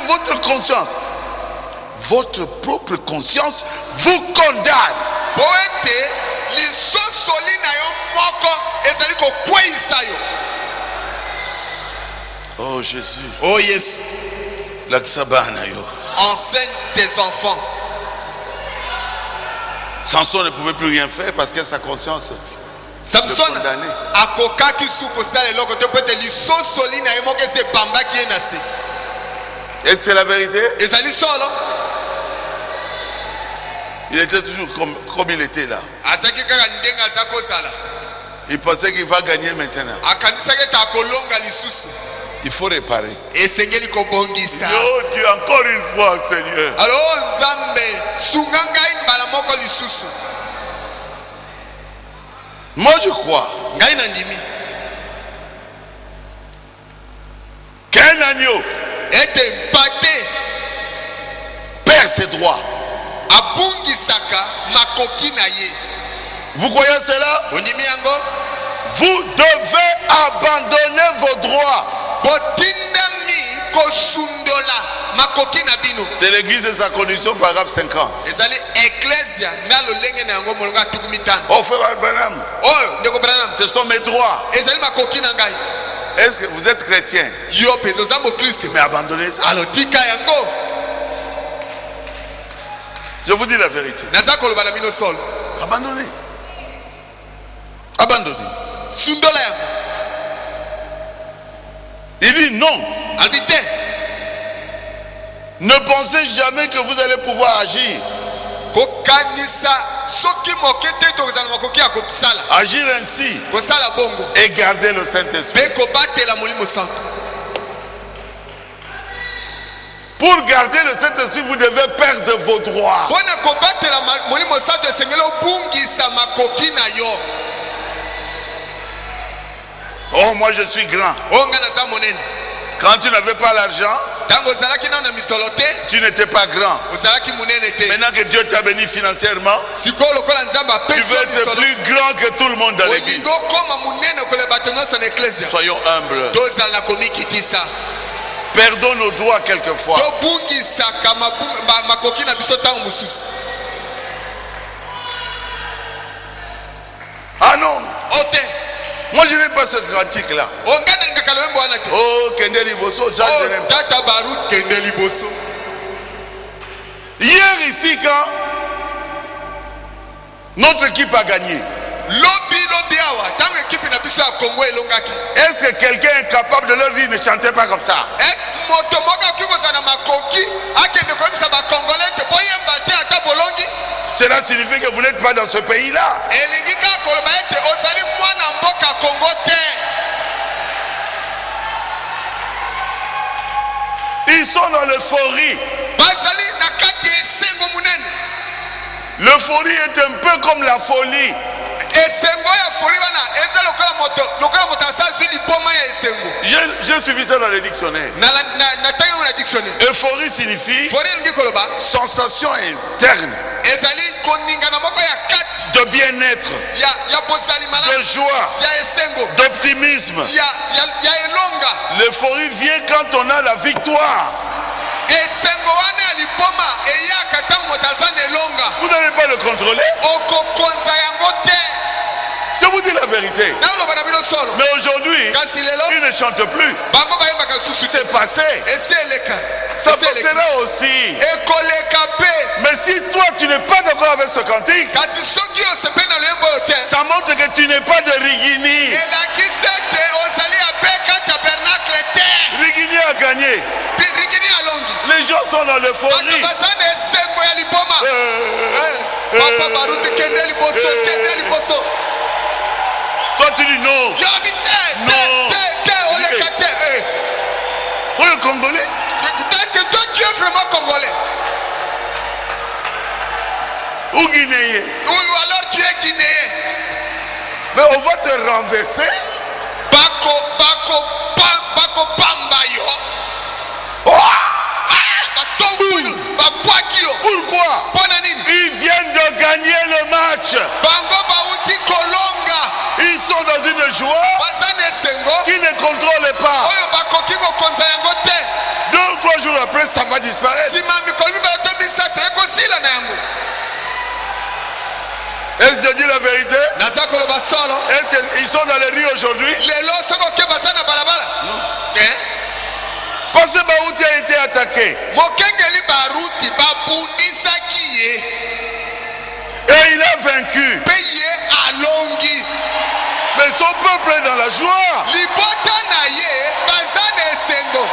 Speaker 2: votre propre conscience vous condamne.
Speaker 3: po ete lisosoli na yo moko ezali kokweyisa yo.
Speaker 2: Oh Jésus.
Speaker 3: oh yesu,
Speaker 2: Laksabana yo.
Speaker 3: enseigne tes enfants.
Speaker 2: Samson ne pouvait plus rien faire parce que sa conscience.
Speaker 3: Samson akokaki suko sala eloko te pete lisoso lina yemoke se bambaki ye na se.
Speaker 2: Et c'est la vérité.
Speaker 3: Ezali solo.
Speaker 2: Il était toujours comme il était là.
Speaker 3: Azaki kaka ndenga zako sala.
Speaker 2: Il pensait qu'il va gagner maintenant.
Speaker 3: Akanisaki ta kolonga lisusu.
Speaker 2: Il faut réparer.
Speaker 3: Esengeli kobongisa.
Speaker 2: Oh Dieu, encore une fois, Seigneur.
Speaker 3: Alors Nzambe sunganga mbala moko lisusu.
Speaker 2: Moi je crois
Speaker 3: Ngai na ndimi
Speaker 2: qu'un agneau
Speaker 3: ete mpate
Speaker 2: perd ses droits.
Speaker 3: abungisaka makoki na ye.
Speaker 2: Vous croyez cela?
Speaker 3: Ondimi yango?
Speaker 2: Vous devez abandonner vos droits.
Speaker 3: Botindami kosundola makoki na bino.
Speaker 2: C'est l'église de sa condition, paragraphe 50.
Speaker 3: Ezali ecclesia na lolenge na yango molonga tukumitano.
Speaker 2: Oh frère Branham,
Speaker 3: Oh ndeko Branham,
Speaker 2: ce sont mes droits.
Speaker 3: ezali makoki na ngai.
Speaker 2: Est-ce que vous êtes chrétien?
Speaker 3: Yo pe toza mo Kristo.
Speaker 2: Mais abandonnez ça.
Speaker 3: Alors tika yango.
Speaker 2: Je vous dis la vérité.
Speaker 3: Naza koloba na bino solo.
Speaker 2: Abandonnez. Abandonnez.
Speaker 3: Sundola yango.
Speaker 2: Il dit non.
Speaker 3: Albite.
Speaker 2: Ne pensez jamais que vous allez pouvoir agir.
Speaker 3: Kokanisa soki mokete tozala makoki ya kosala.
Speaker 2: Agir ainsi
Speaker 3: Kosala bongo.
Speaker 2: et garder le Saint-Esprit.
Speaker 3: Pe kobatela molimo santo.
Speaker 2: Pour garder le Saint-Esprit, vous devez perdre vos droits.
Speaker 3: Pona kobatela molimo santo esengeli obungisa makoki na yo.
Speaker 2: Oh, moi je suis grand.
Speaker 3: Onga na za monene.
Speaker 2: Quand tu n'avais pas l'argent,
Speaker 3: Tango ozalaki na misolote,
Speaker 2: tu n'étais pas grand.
Speaker 3: ozalaki munene te.
Speaker 2: Maintenant que Dieu t'a béni financièrement,
Speaker 3: Siko lokola nzamba
Speaker 2: tu
Speaker 3: pesi
Speaker 2: veux être
Speaker 3: misolo.
Speaker 2: plus grand que tout le monde dans l'église.
Speaker 3: Olingo koma munene kole bato nyonso na ecclesia.
Speaker 2: Soyons humbles.
Speaker 3: Tozala na komikitisa.
Speaker 2: Perdons nos droits quelquefois.
Speaker 3: Tobungisaka makoki na biso ntango mosusu.
Speaker 2: Ah non,
Speaker 3: Ote.
Speaker 2: moi je n'ai pas ce cantique là.
Speaker 3: Ongana ngakala wembo wana te.
Speaker 2: Oh, Kendeli Bosso, Jacques
Speaker 3: Oh,
Speaker 2: je n'aime pas.
Speaker 3: tata Barut kende liboso.
Speaker 2: Hier ici, quand notre équipe a gagné,
Speaker 3: Lobi awa tango ekipe na biso ya Congo elongaki.
Speaker 2: est-ce que quelqu'un est capable de leur dire ne chantez pas comme ça?
Speaker 3: Moto moka kikoza na makoki akende koyebisa ba Congolais te boyemba te ata bolongi.
Speaker 2: Cela signifie que vous n'êtes pas dans ce pays-là.
Speaker 3: Elingi ka koloba ete ozali mwana mboka Congo te.
Speaker 2: Ils sont dans l'euphorie.
Speaker 3: Bazali na kati esengo munene.
Speaker 2: L'euphorie est un peu comme la folie.
Speaker 3: Esengo ya foli wana eza lokola moto asali liboma ya esengo.
Speaker 2: J'ai suivi ça dans le dictionnaire.
Speaker 3: Na tango na dictionnaire.
Speaker 2: Euphorie signifie
Speaker 3: Foli elingi koloba
Speaker 2: sensation interne
Speaker 3: ezali koningana moko ya kati
Speaker 2: de bien-être,
Speaker 3: ya bozali
Speaker 2: de
Speaker 3: malamu
Speaker 2: joie,
Speaker 3: ya esengo
Speaker 2: d'optimisme.
Speaker 3: ya elonga.
Speaker 2: L'euphorie vient quand on a la victoire.
Speaker 3: Esengo wana ya liboma eyaka ntango moto aza na elonga.
Speaker 2: Vous n'allez pas le contrôler.
Speaker 3: Okokonza yango te.
Speaker 2: Je vous dis la vérité.
Speaker 3: Naoloba na bino solo.
Speaker 2: Mais aujourd'hui,
Speaker 3: Kasi lelo
Speaker 2: ils ne chantent plus.
Speaker 3: bango bayembaka susu te.
Speaker 2: C'est passé.
Speaker 3: Esi eleka.
Speaker 2: Ça
Speaker 3: Esi eleka.
Speaker 2: passera aussi.
Speaker 3: Ekoleka pe.
Speaker 2: Mais si toi tu n'es pas d'accord avec ce cantique,
Speaker 3: Kasi soki osepeli na loyembo oyo te.
Speaker 2: ça montre que tu n'es pas de Rigini.
Speaker 3: Elakisi ete ozali ya beka tabernacle te.
Speaker 2: Rigini a gagné.
Speaker 3: Rigini alongi.
Speaker 2: Les gens sont dans
Speaker 3: Bato
Speaker 2: l'euphorie.
Speaker 3: baza na esengo ya liboma. Papa Baruti kende liboso, kende liboso.
Speaker 2: Toi tu dis non.
Speaker 3: Yolobi
Speaker 2: Non.
Speaker 3: te, oleka te.
Speaker 2: Oui, le Congolais.
Speaker 3: Est-ce que toi tu es vraiment congolais?
Speaker 2: Ou Guinéen.
Speaker 3: Ou alors tu es guinéen?
Speaker 2: Mais on va te renverser.
Speaker 3: Bako pamba yo. Babwaki yo.
Speaker 2: Pourquoi?
Speaker 3: Pona nini?
Speaker 2: Ils viennent de gagner le match.
Speaker 3: Bango bauti kolonga.
Speaker 2: Ils sont dans une joie
Speaker 3: Baza na esengo.
Speaker 2: qui ne contrôle pas.
Speaker 3: Oyo bakoki kokonza yango te.
Speaker 2: 2 ou 3 jours après, ça va disparaître.
Speaker 3: Sima mikolo mibale to misato ekosila na yango.
Speaker 2: Est-ce que je dis la vérité?
Speaker 3: Naza koloba solo.
Speaker 2: Est-ce qu'ils sont dans les rues aujourd'hui?
Speaker 3: Lelo soko ke baza na balabala.
Speaker 2: Parce que Baouti a été attaqué.
Speaker 3: Mokengeli Baruti babundisaki ye.
Speaker 2: Et il la joie.
Speaker 3: libota na ye baza na esengo.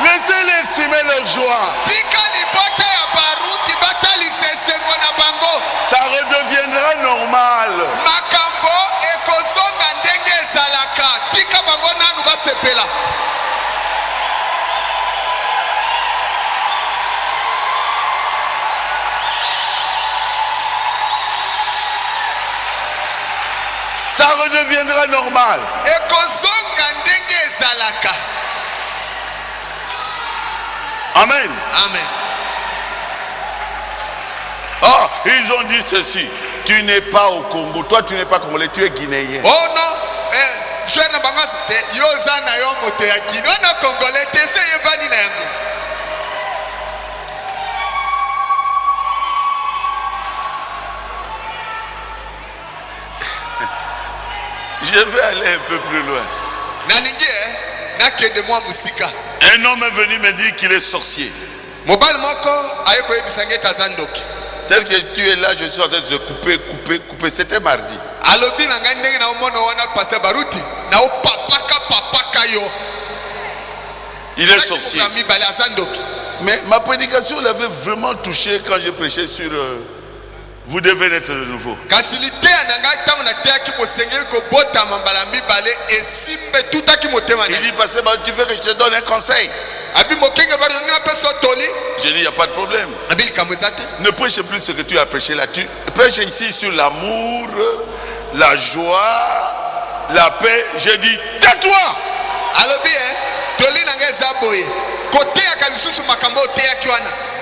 Speaker 2: Laissez-les exprimer leur joie.
Speaker 3: Tika libota ya baruti batalisa esengo na bango.
Speaker 2: Ça redeviendra normal.
Speaker 3: Makambo ekozonga ndenge ezalaka. Tika bango nanu basepela.
Speaker 2: Ça redeviendra normal.
Speaker 3: Ekozonga ndenge ezalaka.
Speaker 2: Amen.
Speaker 3: Amen.
Speaker 2: Oh, ils ont dit ceci. Tu n'es pas au Congo. Toi, tu n'es pas congolais. Tu es guinéen.
Speaker 3: Oh non. Je ne sais pas si yoza na yo moto ya Guinée. On a congolais. Tese yebani na yango.
Speaker 2: Je vais aller un peu plus loin.
Speaker 3: Nalingi na kende mwa musika.
Speaker 2: Un homme est venu me dire qu'il est sorcier.
Speaker 3: Mobile moko ayeko yebisanga tazandoki.
Speaker 2: Tel que tu es là, je suis en train de te couper. C'était mardi.
Speaker 3: Alobi na ngai ndenge na omono wana passer baruti na o papaka yo.
Speaker 2: Il est sorcier. Mais ma prédication l'avait vraiment touché quand j'ai prêché sur vous devez naître de nouveau.
Speaker 3: Il
Speaker 2: dit, pasteur, tu veux que je te donne un conseil? J'ai dit, il n'y a pas de problème. Ne prêche plus ce que tu as prêché là. Tu prêches ici sur l'amour, la joie, la paix. J'ai dit, tais-toi.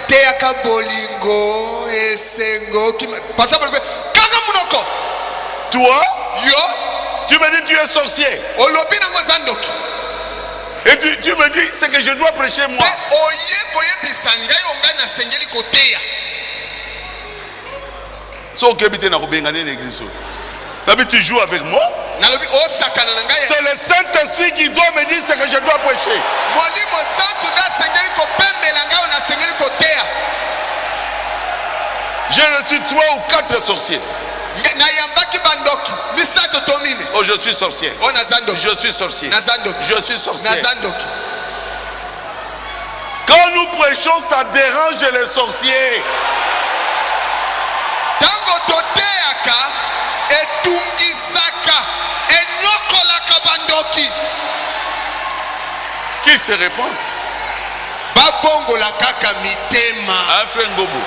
Speaker 3: Teyaka bolingo esengo pasa pour kanga munoko
Speaker 2: toi
Speaker 3: yo
Speaker 2: tu me dis tu es sorcier
Speaker 3: olobi nango zandoki
Speaker 2: et tu me dis c'est que je dois prêcher moi
Speaker 3: oye koyebisa ngai onga na sengeli koteya
Speaker 2: so kebite na kobengana na église sabi tu joues avec moi
Speaker 3: nalobi o sakana na ngai
Speaker 2: c'est le Saint-Esprit qui doit me dire ce que je dois prêcher
Speaker 3: molimo santu na sengeli kopembela ngai na sengeli koteya.
Speaker 2: J'ai reçu 3 ou 4 sorciers. Oh, je suis sorcier. Je suis sorcier. Je suis sorcier. Quand nous prêchons, ça dérange les sorciers. Qu'ils se répandent. Un frère Ngobo.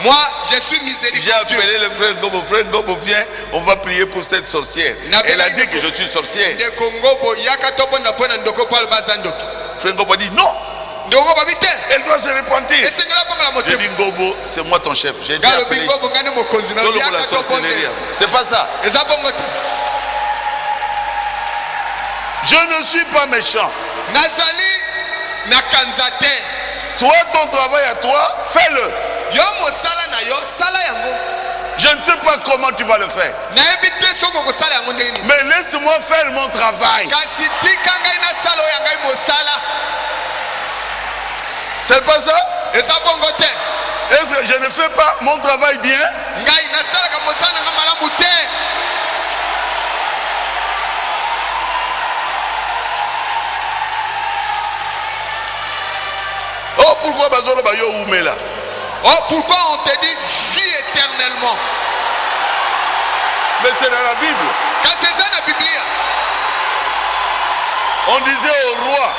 Speaker 3: Moi, je suis miséricordieux.
Speaker 2: J'ai appelé le frère Ngobo. Frère Ngobo, viens, on va prier pour cette sorcière. Elle a dit que je suis sorcière. Frère Ngobo dit non. Elle doit se repentir. J'ai dit Ngobo, c'est moi ton chef. J'ai dit appelé ici. C'est pas ça. Je ne suis pas méchant. Toi, ton travail à toi, fais-le. Je ne sais pas comment tu vas le faire. Mais laisse-moi faire mon travail. C'est pas ça? Est-ce que je ne fais pas mon travail bien? Oh, pourquoi Bazolo Bayo Oumela?
Speaker 3: Oh, pourquoi on te dit vis éternellement?
Speaker 2: Mais c'est dans la Bible.
Speaker 3: Quand c'est ça la Bible.
Speaker 2: On disait au roi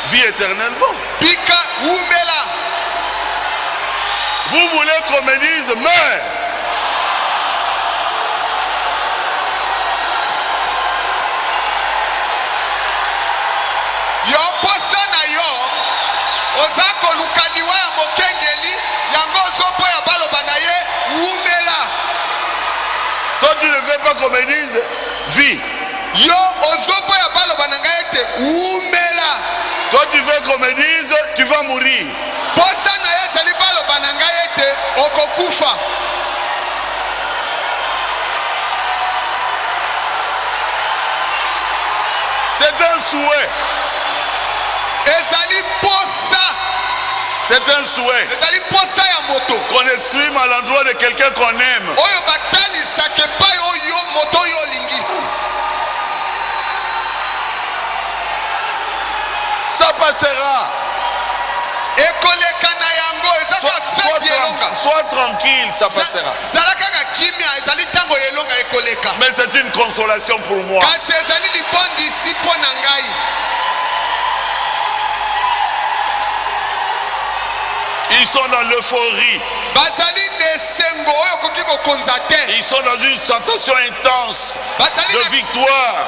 Speaker 2: vis éternellement.
Speaker 3: Bika Oumela.
Speaker 2: Vous voulez qu'on me dise meurs?
Speaker 3: Yo posa na yo ozako lukaliwa ya mokengeli yango zopo ya baloba na ye umela.
Speaker 2: Toi tu ne veux pas qu'on me dise vie.
Speaker 3: Yo ozopo ya baloba na ngai ete umela.
Speaker 2: Toi tu veux qu'on me dise tu vas mourir.
Speaker 3: Posa na ye zali baloba na ngai ete okokufa.
Speaker 2: C'est un souhait.
Speaker 3: Ezali posa.
Speaker 2: C'est un souhait
Speaker 3: ezali posa ya moto
Speaker 2: qu'on exprime à l'endroit de quelqu'un qu'on aime.
Speaker 3: oyo batalisaka epai oyo moto oyo olingi.
Speaker 2: Ça passera.
Speaker 3: ekoleka na yango ezaka fete elonga.
Speaker 2: Sois tranquille, ça passera.
Speaker 3: zala kaka kimia ezali ntango elonga ekoleka.
Speaker 2: Mais c'est une consolation pour moi.
Speaker 3: kasi ezali libondisi mpo na ngai.
Speaker 2: Ils sont dans l'euphorie.
Speaker 3: bazali na esengo oyo okoki kokonza te.
Speaker 2: Ils sont dans une sensation intense
Speaker 3: bazali
Speaker 2: de victoire.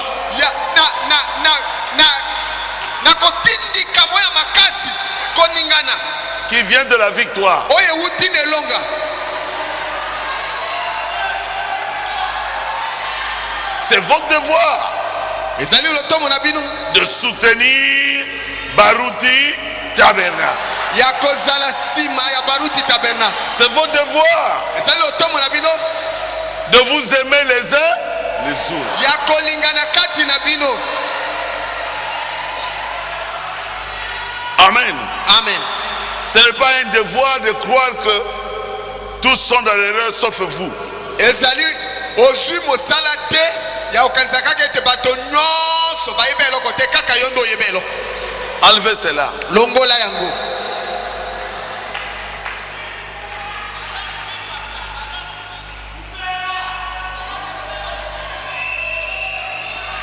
Speaker 3: na kotindika moya makasi koningana
Speaker 2: Qui vient de la victoire.
Speaker 3: oyo ewuti na elonga.
Speaker 2: C'est votre devoir
Speaker 3: ezali lotomo na bino
Speaker 2: de soutenir Baruti Tabernacle.
Speaker 3: ya kozala nsima ya baruti tabernacle.
Speaker 2: C'est votre devoir
Speaker 3: ezali lotomo na bino
Speaker 2: de vous aimer les uns les autres.
Speaker 3: ya kolingana kati na bino.
Speaker 2: Amen.
Speaker 3: amen.
Speaker 2: Ce n'est pas un devoir de croire que tous sont dans l'erreur sauf vous.
Speaker 3: ezali ozwi mosala te ya kokanisa kaka ete bato nyonso bayeba eloko te kaka yo nde oyeba eloko.
Speaker 2: Enlevez cela.
Speaker 3: longola yango.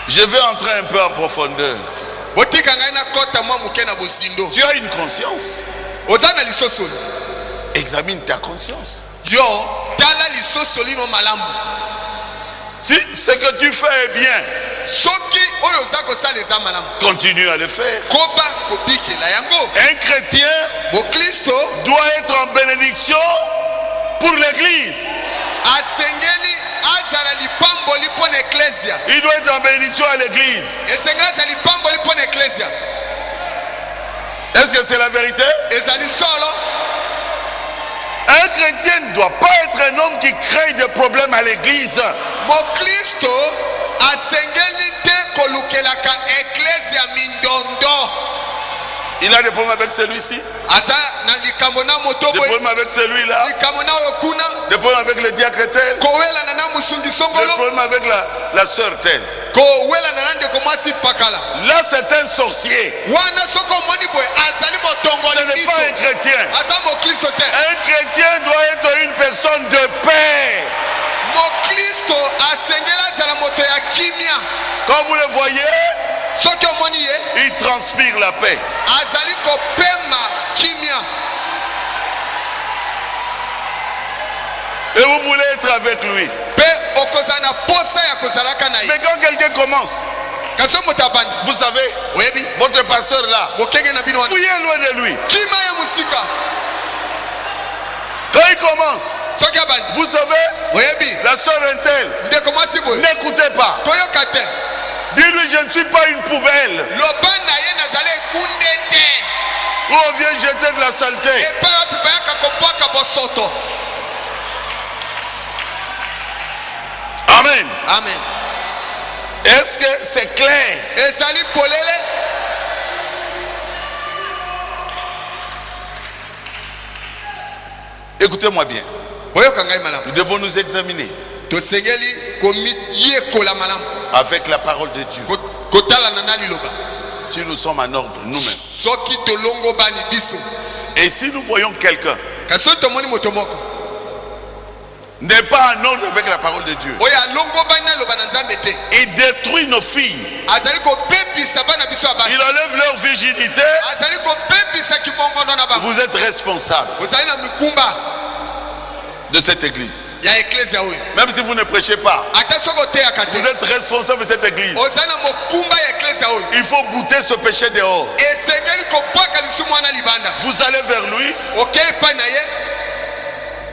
Speaker 2: Je vais entrer un peu en profondeur.
Speaker 3: botika ngai nakota mwa moke na bozindo.
Speaker 2: Tu as une conscience.
Speaker 3: oza na lisosoli.
Speaker 2: Examine ta conscience.
Speaker 3: yo tala lisosoli no malamu.
Speaker 2: Si ce que tu fais est bien,
Speaker 3: soki oyo oza kosala eza malamu
Speaker 2: continue à le faire.
Speaker 3: koba kobikela yango.
Speaker 2: Un chrétien
Speaker 3: mokristo
Speaker 2: doit être en bénédiction pour l'église.
Speaker 3: asengeli azala lipamboli mpo na eklesia.
Speaker 2: Il doit être en bénédiction à l'église.
Speaker 3: esengeli azala lipamboli mpo na eklesia.
Speaker 2: Est-ce que c'est la vérité?
Speaker 3: ezali solo.
Speaker 2: Un chrétien ne doit pas être un homme qui crée des problèmes à l'église.
Speaker 3: mokristo asengeli te kolukelaka eklesia mindondo.
Speaker 2: Il a des problèmes avec celui-ci,
Speaker 3: aza na likambo na moto
Speaker 2: des
Speaker 3: boye.
Speaker 2: problèmes avec celui-là,
Speaker 3: likambo na oyo kuna
Speaker 2: des problèmes avec le diacre tel,
Speaker 3: kowelana na mosungi
Speaker 2: des
Speaker 3: songolo.
Speaker 2: problèmes avec la sœur telle.
Speaker 3: kowelana na ndeko mwasi pakala.
Speaker 2: Là, c'est un sorcier.
Speaker 3: wana soko omoni boye azali
Speaker 2: Ce
Speaker 3: motongoli
Speaker 2: n'est pas un
Speaker 3: biso.
Speaker 2: chrétien.
Speaker 3: aza mokristo te.
Speaker 2: Un chrétien doit être une personne de paix.
Speaker 3: mokristo asengeli azala moto ya kimia.
Speaker 2: Quand vous le voyez,
Speaker 3: soki omoni ye
Speaker 2: il transpire la paix.
Speaker 3: azali kopema kimia.
Speaker 2: Et vous voulez être avec lui.
Speaker 3: mpe okozala na posa ya kozalaka na ye.
Speaker 2: Mais quand quelqu'un commence,
Speaker 3: kasi moto abandi
Speaker 2: vous savez,
Speaker 3: oyebi
Speaker 2: votre pasteur là,
Speaker 3: bokenge na bino wana
Speaker 2: fouillez loin de lui.
Speaker 3: kima ya mosika.
Speaker 2: Quand il commence,
Speaker 3: soki abandi
Speaker 2: vous savez,
Speaker 3: oyebi
Speaker 2: la sœur Intel,
Speaker 3: ndeko mwasi boye
Speaker 2: n'écoutez pas.
Speaker 3: toyoka te.
Speaker 2: Dis-lui, je ne suis pas une poubelle
Speaker 3: loba na ye nazali ekunde te
Speaker 2: où on vient jeter de la saleté.
Speaker 3: epai wapi bayaka kobwaka bosoto.
Speaker 2: Amen.
Speaker 3: amen.
Speaker 2: Est-ce que c'est clair?
Speaker 3: ezali polele.
Speaker 2: Écoutez-moi bien.
Speaker 3: oyoka ngai malamu.
Speaker 2: Nous devons nous examiner
Speaker 3: tosengeli komiyekola malamu
Speaker 2: avec la parole de Dieu.
Speaker 3: kotalana na liloba.
Speaker 2: Si nous sommes en ordre nous-mêmes.
Speaker 3: soki tolongo bani biso.
Speaker 2: Et si nous voyons quelqu'un
Speaker 3: kasi soki tomoni moto moko
Speaker 2: n'est pas en ordre avec la parole de Dieu,
Speaker 3: oyo alongo bani na loba na nzambe te.
Speaker 2: il détruit nos filles,
Speaker 3: azali kobebisa bana biso ya basi.
Speaker 2: il enlève leur virginité,
Speaker 3: azali kobebisa kibongono na bango.
Speaker 2: vous êtes responsable
Speaker 3: ozali na mikumba
Speaker 2: de cette église.
Speaker 3: ya eklesia oyo.
Speaker 2: Même si vous ne prêchez pas,
Speaker 3: ata soki oteyaka te
Speaker 2: vous êtes responsable de cette église.
Speaker 3: ozali na mokumba ya eklesia oyo.
Speaker 2: Il faut bouter ce péché dehors.
Speaker 3: esengeli kobwaka lisumu wana libanda.
Speaker 2: Vous allez vers lui
Speaker 3: okei epai na ye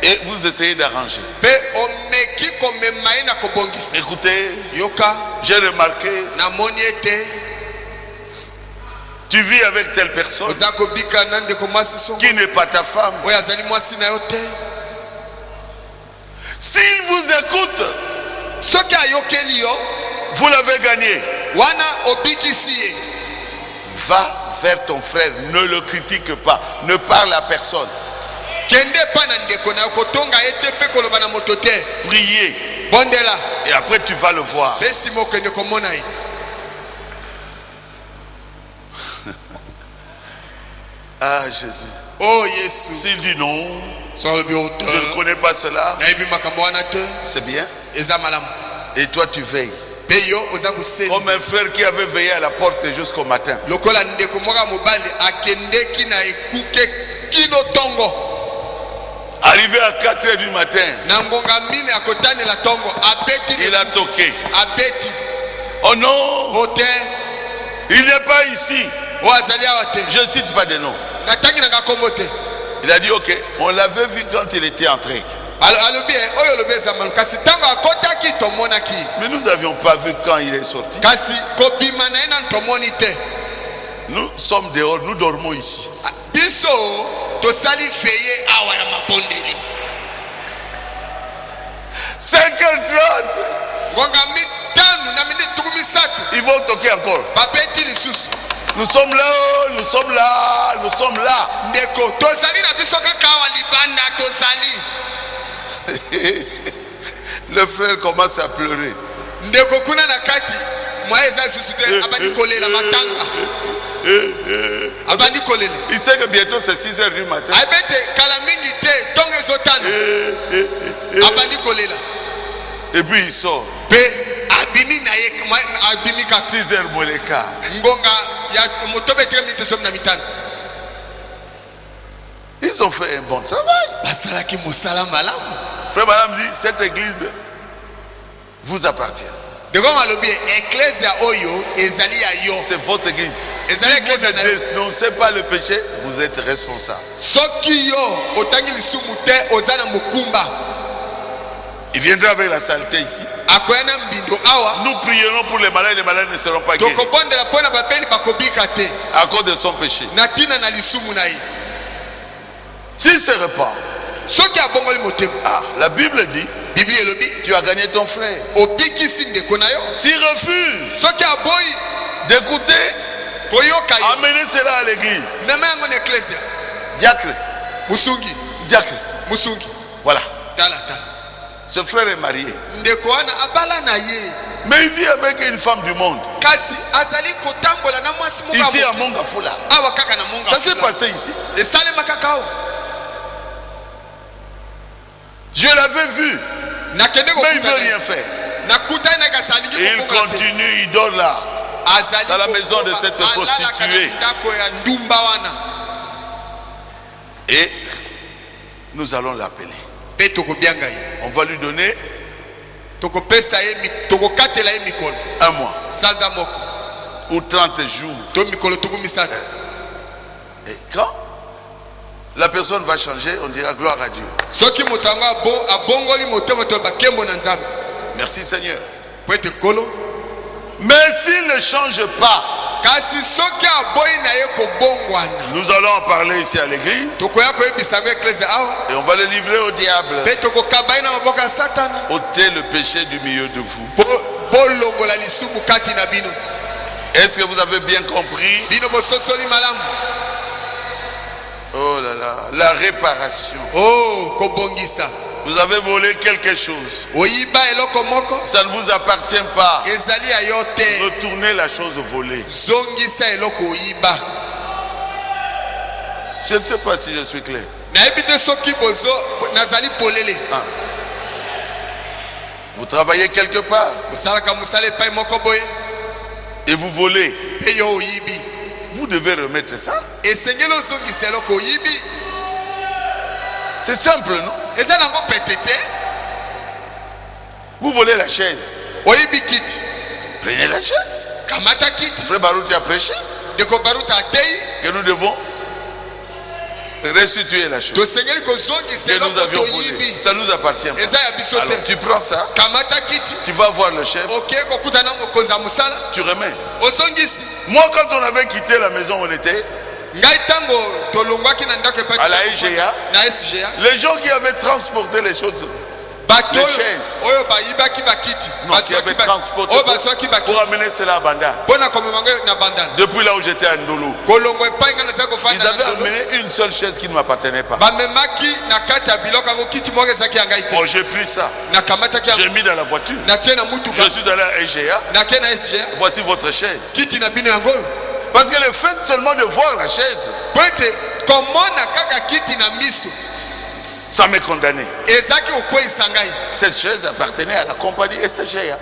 Speaker 2: et vous essayez d'arranger.
Speaker 3: mpe omeki komema ye na kobongisa.
Speaker 2: Écoutez,
Speaker 3: yoka
Speaker 2: j'ai remarqué,
Speaker 3: namoni ete
Speaker 2: tu vis avec telle personne
Speaker 3: oza kobika na ndeko mwasi songo
Speaker 2: qui n'est pas ta femme.
Speaker 3: oyo azali mwasi na yo te.
Speaker 2: S'il vous écoute,
Speaker 3: soki ayokeli yo
Speaker 2: vous l'avez gagné.
Speaker 3: wana obikisi ye.
Speaker 2: Va vers ton frère, ne le critique pas, ne parle à personne. Priez. Et après tu vas le voir. Ah Jésus.
Speaker 3: Oh Jésus.
Speaker 2: S'il dit non,
Speaker 3: je
Speaker 2: ne connais pas cela, c'est bien. Et toi tu veilles. Comme un frère qui avait veillé à la porte jusqu'au matin. Arrivé à 4h du matin, il a toqué. Oh non, il n'est pas ici. Je ne cite pas de nom. Il a dit ok, on l'avait vu quand il était entré. Mais nous n'avions pas vu quand il est sorti. Nous sommes dehors, nous dormons ici. 5h30. Ils vont toquer encore. Nous sommes là, nous sommes là, nous sommes là. Le frère commence à pleurer. Il sait que bientôt c'est 6h du matin. Et puis il sort. 6h moins les quart. Ils ont fait un bon travail. Frère Madame dit, cette église vous appartient. C'est votre église. Si vous ne dénoncez pas le péché, vous êtes responsable. Il viendra avec la saleté ici. Nous prierons pour les malades ne seront pas guéris. À cause de son péché. S'il se repent, la Bible dit, tu as gagné ton frère. S'il refuse d'écouter, amenez cela à l'église. Diacre. Diacre. Voilà. Ce frère est marié. Mais il vit avec une femme du monde. Ici à Mongafula. Ça s'est passé ici. Je l'avais vu. Mais il ne veut rien faire. Et il continue, il dort là. Dans la maison de cette prostituée. Et nous allons l'appeler. On va lui donner 1 mois ou 30 jours. Et quand la personne va changer, on dira gloire à Dieu. Merci Seigneur. Mais s'il ne change pas, nous allons en parler ici à l'église. Et on va le livrer au diable. Ôtez le péché du milieu de vous. Est-ce que vous avez bien compris? Oh là là, la réparation. Vous avez volé quelque chose. Ça ne vous appartient pas. Retournez la chose volée. Je ne sais pas si je suis clair. Vous travaillez quelque part et vous volez. Vous devez remettre ça. C'est simple, non? Vous volez la chaise. Prenez la chaise. Frère Baruti a prêché que nous devons restituer la chose que nous avions volée. Ça nous appartient pas. Alors tu prends ça, tu vas voir le chef, tu remets. Moi quand on avait quitté la maison où on était à la SGA, les gens qui avaient transporté les choses les chaises. Non, qui avaient transporté pour amener cela à Bandar. Depuis là où j'étais à Ndolo, ils avaient amené une seule chaise qui ne m'appartenait pas. Bon, j'ai pris ça, j'ai mis dans la voiture. Je suis allé à EGA. Voici votre chaise. Parce que le fait seulement de voir la chaise, ça m'est condamné. Cette chaise appartenait à la compagnie SGA.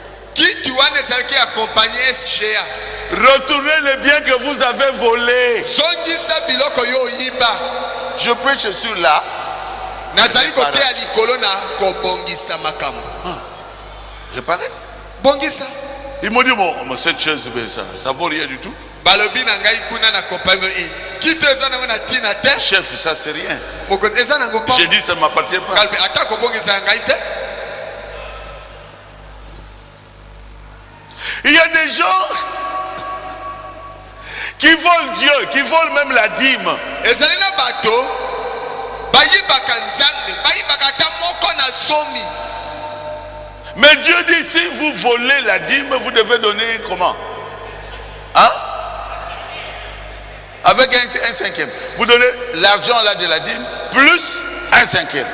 Speaker 2: Retournez les biens que vous avez volés. Je prêche sur là. Réparer. Ils m'ont dit, bon, cette chaise, ça vaut rien du tout. Chef, ça c'est rien. J'ai dit, ça ne m'appartient pas. Il y a des gens qui volent Dieu, qui volent même la dîme. Mais Dieu dit, si vous volez la dîme, vous devez donner comment? Hein? Avec un cinquième. Vous donnez l'argent là de la dîme plus un cinquième.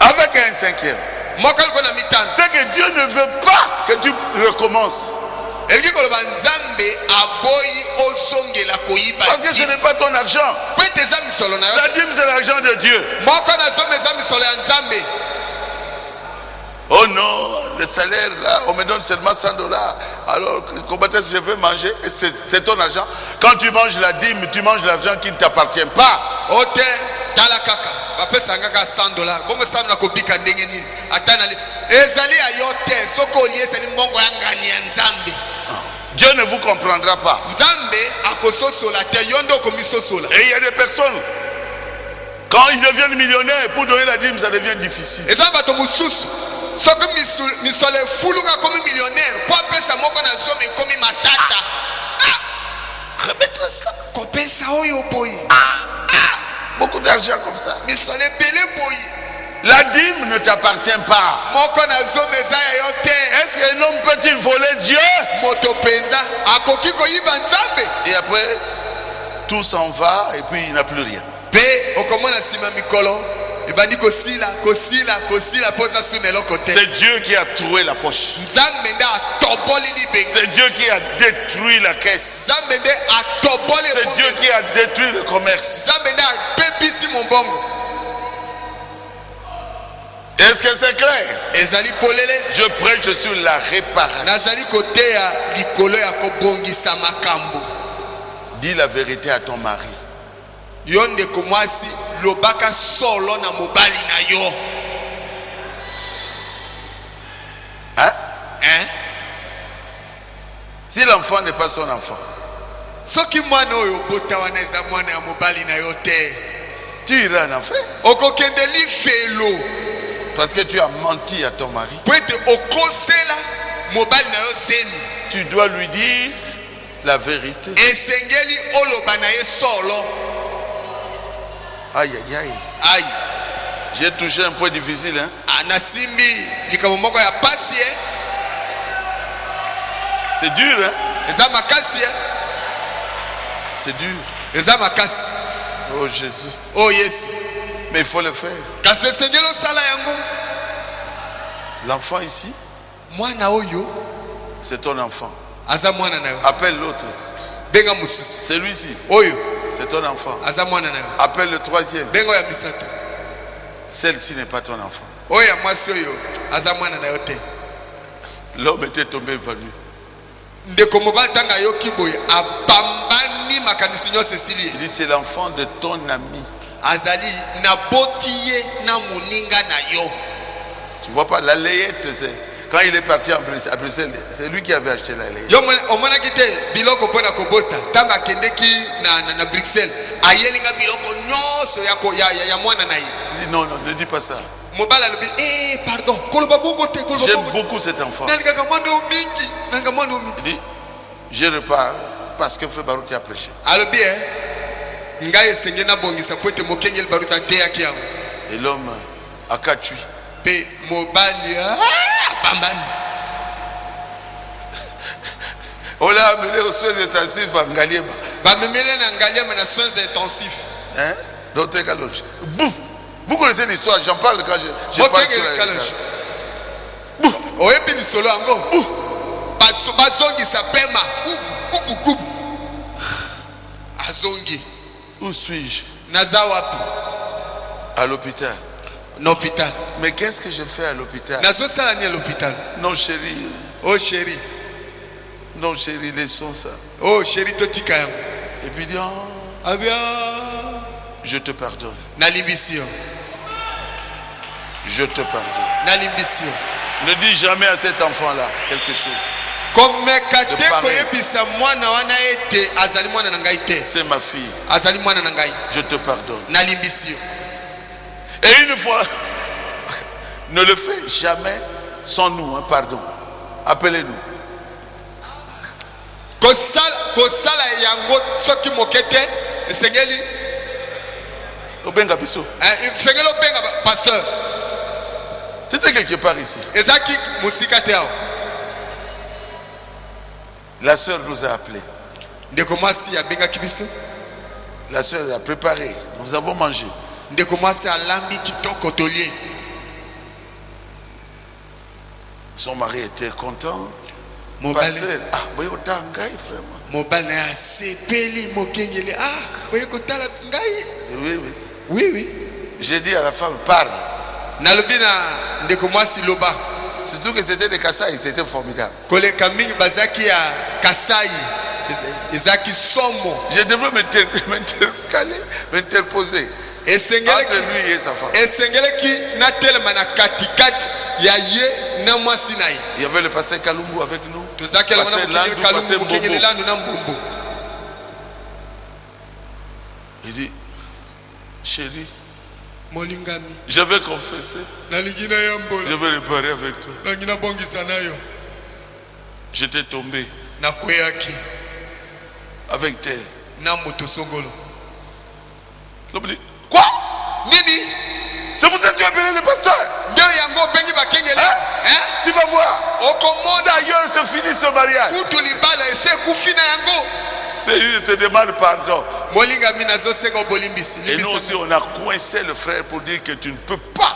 Speaker 2: Avec un cinquième. C'est que Dieu ne veut pas que tu recommences. Parce que ce n'est pas ton argent. La dîme, c'est l'argent de Dieu. Oh non, le salaire là, on me donne seulement $100. Alors, comment est-ce que je veux manger? C'est ton argent. Quand tu manges la dîme, tu manges l'argent qui ne t'appartient pas. Dieu ne vous comprendra pas. Et il y a des personnes, quand ils deviennent millionnaires, pour donner la dîme, ça devient difficile. Remettre ça. Beaucoup d'argent comme ça. La dîme ne t'appartient pas. Est-ce qu'un homme peut-il voler Dieu? Et après, tout s'en va et puis il n'a plus rien. C'est Dieu qui a troué la poche. C'est Dieu qui a détruit la caisse. C'est Dieu qui a détruit le commerce. Est-ce que c'est clair? Je prêche sur la réparation. Dis la vérité à ton mari. Hein? Si l'enfant n'est pas son enfant, tu iras en enfer. Parce que tu as menti à ton mari. Tu dois lui dire la vérité. Aïe, aïe, aïe.
Speaker 3: Aïe.
Speaker 2: J'ai touché un point difficile. Hein? C'est dur. Hein? C'est dur. Oh Jésus.
Speaker 3: Oh yes.
Speaker 2: Mais il faut le faire. L'enfant ici, c'est ton enfant. Appelle l'autre. Celui-ci, c'est ton enfant. Appelle le troisième. Celle-ci n'est pas ton enfant. L'homme était tombé venu. Il dit c'est l'enfant de ton ami. Tu vois pas la layette, c'est quand il est parti à Bruxelles, c'est lui qui avait acheté la layette. Il dit non, non, ne dis pas ça. J'aime beaucoup cet enfant. Il dit Je repars parce que Frère Baruti a prêché.
Speaker 3: alobi ngai esenge na bongisa po ete mokengeli baruti ateyaki yango.
Speaker 2: Et l'homme a catui.
Speaker 3: Pe mobali apambani.
Speaker 2: On l'a amené aux soins intensifs à Ngaliema.
Speaker 3: Bamemele na Ngaliema na soins intensifs.
Speaker 2: Hein? Docteur Kaloche. Boum! Vous connaissez l'histoire, j'en parle quand je parle sur la
Speaker 3: Kaloche. Oyebi ni solo ango. Bazongi sa pema. Kubu. Azongi.
Speaker 2: Où suis-je?
Speaker 3: Naza wapi?
Speaker 2: À l'hôpital.
Speaker 3: L'hôpital.
Speaker 2: Mais qu'est-ce que je fais à l'hôpital?
Speaker 3: Nazo sala ni à l'hôpital.
Speaker 2: Non chérie.
Speaker 3: Oh chérie.
Speaker 2: Non chérie, laissons ça.
Speaker 3: Oh chérie, totika yango.
Speaker 2: Et puis dit, oh,
Speaker 3: Ah bien.
Speaker 2: je te pardonne.
Speaker 3: Na limbisio.
Speaker 2: Je te pardonne.
Speaker 3: Na limbisio.
Speaker 2: Ne dis jamais à cet enfant-là quelque chose.
Speaker 3: Comme kate koyebisa mwana wana ete azali mwana na ngai te.
Speaker 2: C'est ma fille.
Speaker 3: Azali mwana na ngai.
Speaker 2: Je te pardonne.
Speaker 3: Na limbisio.
Speaker 2: Et une fois, ne le fais jamais sans nous, hein, pardon. Appelez-nous.
Speaker 3: Kosala yango soki mokete esengeli
Speaker 2: Obenga biso.
Speaker 3: Esengeli obenga pasteur.
Speaker 2: C'était quelque part ici.
Speaker 3: Ezaki musika te awo.
Speaker 2: La sœur nous a appelés.
Speaker 3: Ndeko mwasi abengaki biso.
Speaker 2: La sœur a préparé. Nous avons mangé.
Speaker 3: Ndeko mwasi alambi kitoko tolie.
Speaker 2: Son mari était content.
Speaker 3: Mobali.
Speaker 2: Oui, autant ngai vraiment.
Speaker 3: Mobali na sepeli mokengeli boye kotala ngai.
Speaker 2: Oui.
Speaker 3: Oui.
Speaker 2: J'ai dit à la femme, parle.
Speaker 3: Nalobi na ndeko mwasi loba.
Speaker 2: Surtout que c'était des Kasaï, c'était formidable.
Speaker 3: Koleka mingi bazaki ya Kasai. Ezaki somo.
Speaker 2: Je devrais m'interposer entre lui et sa femme.
Speaker 3: Esengele ki natelema na katikati ya ye na mwasi na ye.
Speaker 2: Il y avait le pasteur Kalumbu avec nous.
Speaker 3: Tozaki la mwana mokengeli Kalumbu mokengeli landu na mbumbu.
Speaker 2: Il dit, chérie,
Speaker 3: molingami,
Speaker 2: je vais confesser.
Speaker 3: nalingina yambola.
Speaker 2: Je vais réparer avec toi.
Speaker 3: Nangina bongisa nayo.
Speaker 2: J'étais tombé
Speaker 3: Na kweyaki
Speaker 2: avec tel.
Speaker 3: na moto songolo.
Speaker 2: L'homme dit, quoi?
Speaker 3: Nini?
Speaker 2: C'est pour ça que tu as appelé le pasteur?
Speaker 3: Ndio yango bengi bakengeli.
Speaker 2: Tu vas voir.
Speaker 3: Okomoda
Speaker 2: D'ailleurs, se finit ce mariage.
Speaker 3: kutu libala ese kufina yango.
Speaker 2: C'est lui qui te demande pardon.
Speaker 3: Molingami nazo seko bolimbisi.
Speaker 2: Et nous aussi, on a coincé le frère pour dire que tu ne peux pas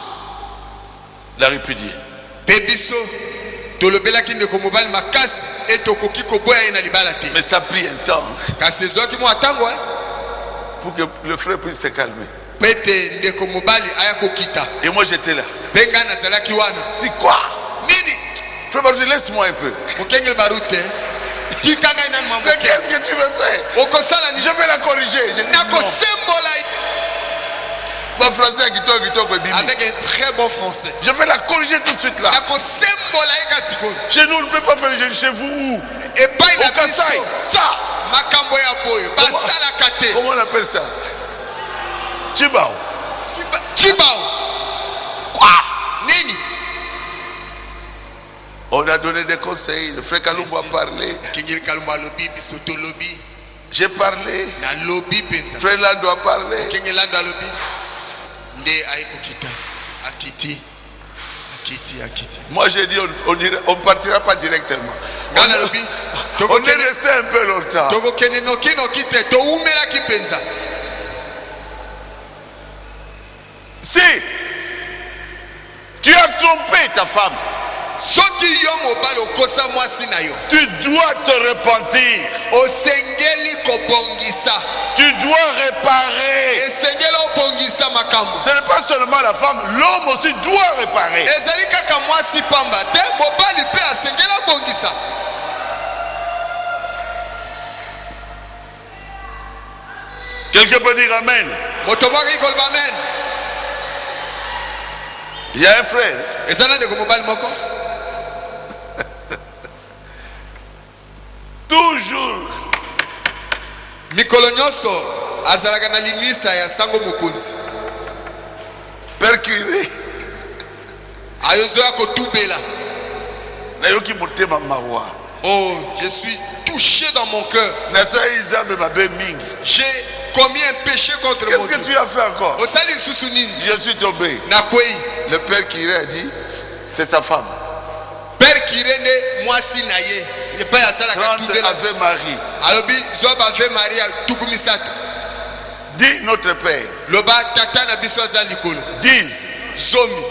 Speaker 2: la répudier.
Speaker 3: Pebiso tolobelaki ndeko mobali makasi etokoki koboya ye na libala te.
Speaker 2: Mais ça a pris un temps
Speaker 3: Kasi ezwaki mwa tango
Speaker 2: pour que le frère puisse se calmer.
Speaker 3: pete ndeko mobali aya kokita.
Speaker 2: Et moi, j'étais là.
Speaker 3: Mpe ngai nazalaki wana.
Speaker 2: Dis quoi?
Speaker 3: Nini?
Speaker 2: Frère Baruti, laisse-moi un peu.
Speaker 3: Mokengeli barute tika ngai nani
Speaker 2: Mais
Speaker 3: mamoke.
Speaker 2: qu'est-ce que tu veux faire?
Speaker 3: Okosala ni
Speaker 2: Je vais la corriger. Je dis non.
Speaker 3: nakosembola
Speaker 2: Mon français kitoko bibi.
Speaker 3: avec un très bon français.
Speaker 2: Je vais la corriger tout de suite là.
Speaker 3: Nakosembola ye kasi ko.
Speaker 2: Chez nous, on ne peut pas faire le jeûne. Chez vous où?
Speaker 3: Epai na
Speaker 2: Au Kasaï.
Speaker 3: biso
Speaker 2: Ça.
Speaker 3: makambo ya boyo basalaka te.
Speaker 2: Comment on appelle ça? Chibao.
Speaker 3: Chibao.
Speaker 2: Quoi?
Speaker 3: Nini?
Speaker 2: On a donné des conseils. Le frère Kalumbu a parlé.
Speaker 3: Kingeli Kalumbu lobi biso to lobi.
Speaker 2: J'ai parlé.
Speaker 3: Na lobi penza.
Speaker 2: Frère Lando a parlé.
Speaker 3: Kingeli Lando lobi. Nde aiko kita. Akiti.
Speaker 2: Moi j'ai dit on ne partira pas directement.
Speaker 3: Ngana lobi.
Speaker 2: On est resté un peu longtemps.
Speaker 3: Toko kene noki te to umela kipenza.
Speaker 2: Si tu as trompé ta femme,
Speaker 3: Soki yo mobali okosa mwasi na yo.
Speaker 2: tu dois te repentir.
Speaker 3: Osengeli kobongisa.
Speaker 2: Tu dois réparer.
Speaker 3: Esengeli obongisa makambo.
Speaker 2: Ce n'est pas seulement la femme, l'homme aussi doit réparer.
Speaker 3: Ezali kaka mwasi pamba te mobali pe asengeli obongisa.
Speaker 2: Quelqu'un peut dire amen.
Speaker 3: Motomaki kolba amen.
Speaker 2: Il y a un frère.
Speaker 3: Ezana ndeko mobali moko.
Speaker 2: Toujours.
Speaker 3: Mikolo nyonso azalaka na limisa ya sango mokonzi.
Speaker 2: Percuré.
Speaker 3: Ayozo ya kotubela.
Speaker 2: Na yoki motema mawa.
Speaker 3: Oh, je suis touché dans mon cœur. J'ai commis un péché contre mon
Speaker 2: Qu'est-ce que
Speaker 3: Dieu.
Speaker 2: tu as fait encore?
Speaker 3: Osali lisusu nini?
Speaker 2: Je suis tombé.
Speaker 3: Na kwei.
Speaker 2: Le père Kiré a dit, c'est sa femme.
Speaker 3: Père Kirene mwasi na ye. Ye pa ya sala ka
Speaker 2: 30
Speaker 3: tubela.
Speaker 2: Ave Marie.
Speaker 3: Alobi zoba Ave Maria tukumisatu.
Speaker 2: Dis notre père.
Speaker 3: Loba tata na biso aza likolo.
Speaker 2: 10.
Speaker 3: Zomi.